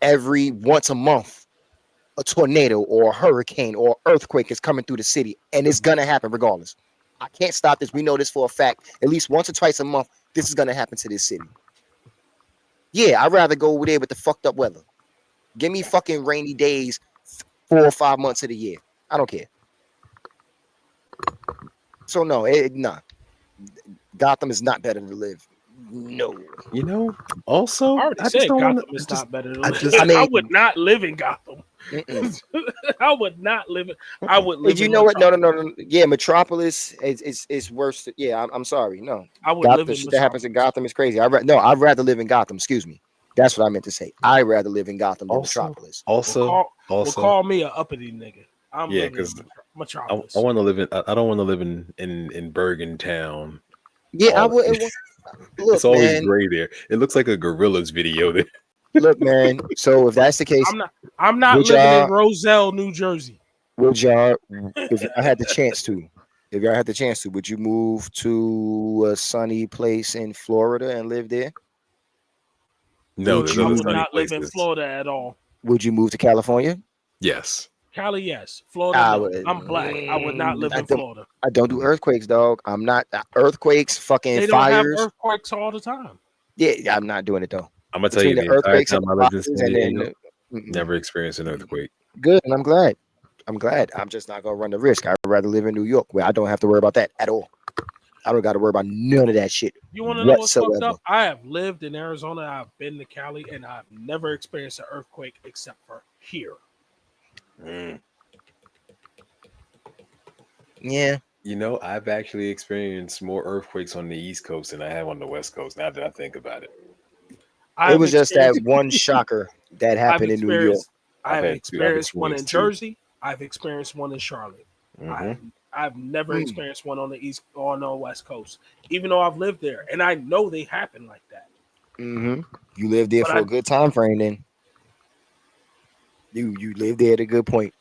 every once a month, a tornado or a hurricane or earthquake is coming through the city, and it's gonna happen regardless. I can't stop this. We know this for a fact. At least once or twice a month, this is gonna happen to this city. Yeah, I'd rather go over there with the fucked up weather. Give me fucking rainy days 4 or 5 months of the year. I don't care. So no, nah. Gotham is not better to live. No. You know, also, I already I just said don't Gotham want is to. not better than I I, just- I mean- I would not live in Gotham. I would not live in. I would live. You in know what? No. Metropolis. Yeah, Metropolis is worse. Yeah, I'm sorry. No, I would Gotham, live the in shit that happens in Metropolis. Gotham is crazy. I'd rather live in Gotham. Excuse me. That's what I meant to say. I'd rather live in Gotham than Also, Metropolis. Well, also, call me a uppity nigga. I'm yeah, living because in I Metropolis. want to live in. I don't want to live in Bergen Town. Yeah, I All would. it's Look, always man. gray there. It looks like a Gorillas video there. Look, man. So if that's the case, I'm not would living in y'all, Roselle, New Jersey. would y'all, if y'all had the chance to, would you move to a sunny place in Florida and live there? No, Would there's I other you, would sunny not live in places. Florida at all. would you move to California? Yes. Cali, yes. Florida, I no. would. I'm black. I would not live I in don't. Florida. I don't do earthquakes, dog. I'm not earthquakes, fucking They don't have fires. earthquakes all the time. Yeah, I'm not doing it though. I'm gonna tell you, Between the the entire earthquakes and time I the lived in fires, San and then Diego, never experienced an earthquake. good, and I'm glad. I'm glad. I'm just not gonna run the risk. I'd rather live in New York where I don't have to worry about that at all. I don't got to worry about none of that shit You want to know what's fucked whatsoever. up? I have lived in Arizona. I've been to Cali, and I've never experienced an earthquake except for here. Mm. Yeah, You know, I've actually experienced more earthquakes on the East Coast than I have on the West Coast. Now that I think about it, it I've was just that experienced. one shocker that I've happened in New York. experienced. I I've have had two. I've experienced one in experienced two. Jersey. I've experienced one in Charlotte. Mm-hmm. I've never Mm. experienced one on the East or on the West Coast, even though I've lived there, and I know they happen like that. Mm-hmm. You lived there But for a good time frame, then. You lived there at a good point.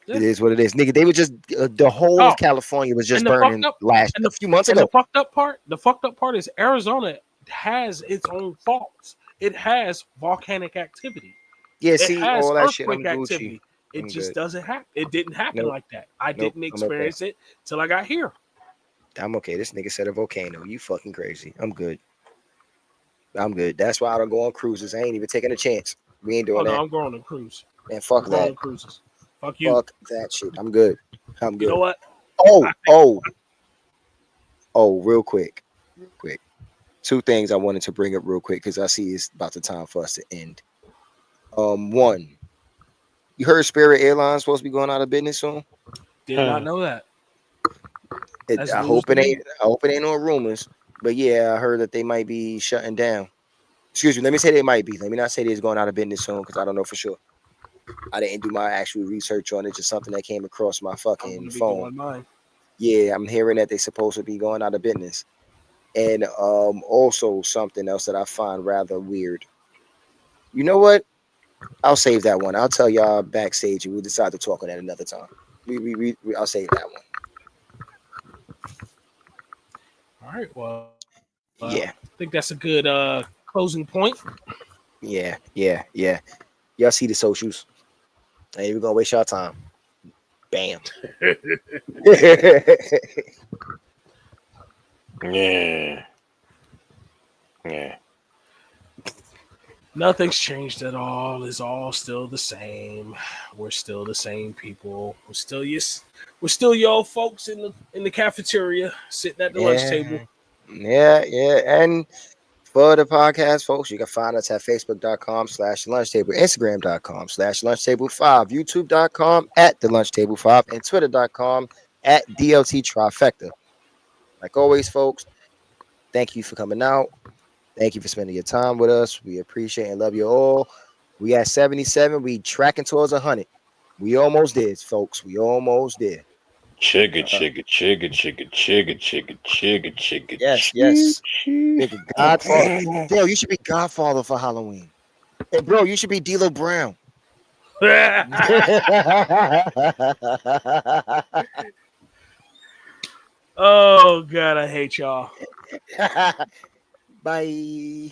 Yeah. It is what it is, nigga. They were just the whole of California was just and the fucked burning up a few months and ago. the fucked up part is Arizona has its own faults. It has volcanic activity. Yeah, It see has all that shit. earthquake I'm Gucci. activity. It I'm just good. doesn't happen. It didn't happen Nope. like that. I Nope. didn't I'm okay. experience it till I got here. I'm okay. This nigga said a volcano. You fucking crazy. I'm good. I'm good. That's why I don't go on cruises. I ain't even taking a chance. We ain't Oh doing no, that. I'm going on cruise. And fuck I'm going that. on cruises. Fuck you. Fuck that shit. I'm good. I'm You know good. what? Real quick. Two things I wanted to bring up real quick because I see it's about the time for us to end. One, you heard Spirit Airlines supposed to be going out of business soon? Did not know that. That's I news hope to it me. ain't. I hope it ain't no rumors. But yeah, I heard that they might be shutting down. Excuse me. Let me say they might be. Let me not say they's going out of business soon because I don't know for sure. I didn't do my actual research on it. Just something that came across my I'm fucking gonna be phone. doing mine. Yeah, I'm hearing that they're supposed to be going out of business. And also something else that I find rather weird. You know what? I'll save that one. I'll tell y'all backstage, and we'll decide to talk on that another time. I'll save that one. All right. Well, Yeah, I think that's a good closing point. yeah. Y'all see the socials? Ain't even gonna waste y'all time. Bam. Yeah. Yeah. Nothing's changed at all. It's all still the same. We're still the same people. We're still y'all folks in the cafeteria sitting at the lunch table. Yeah. And for the podcast, folks, you can find us at facebook.com/lunchtable, instagram.com/lunchtable5, youtube.com @thelunchtable5, and twitter.com @DLT Trifecta. Like always, folks, thank you for coming out. Thank you for spending your time with us. We appreciate and love you all. We at 77. We tracking towards 100. We almost did, folks. We almost did. Chigga, chigga, chigga, chigga, chigga, chigga, chigga, chigga, Yes. Nigga, Godfather. Dale, you should be Godfather for Halloween. And bro, you should be D'Lo Brown. Oh God, I hate y'all. Bye.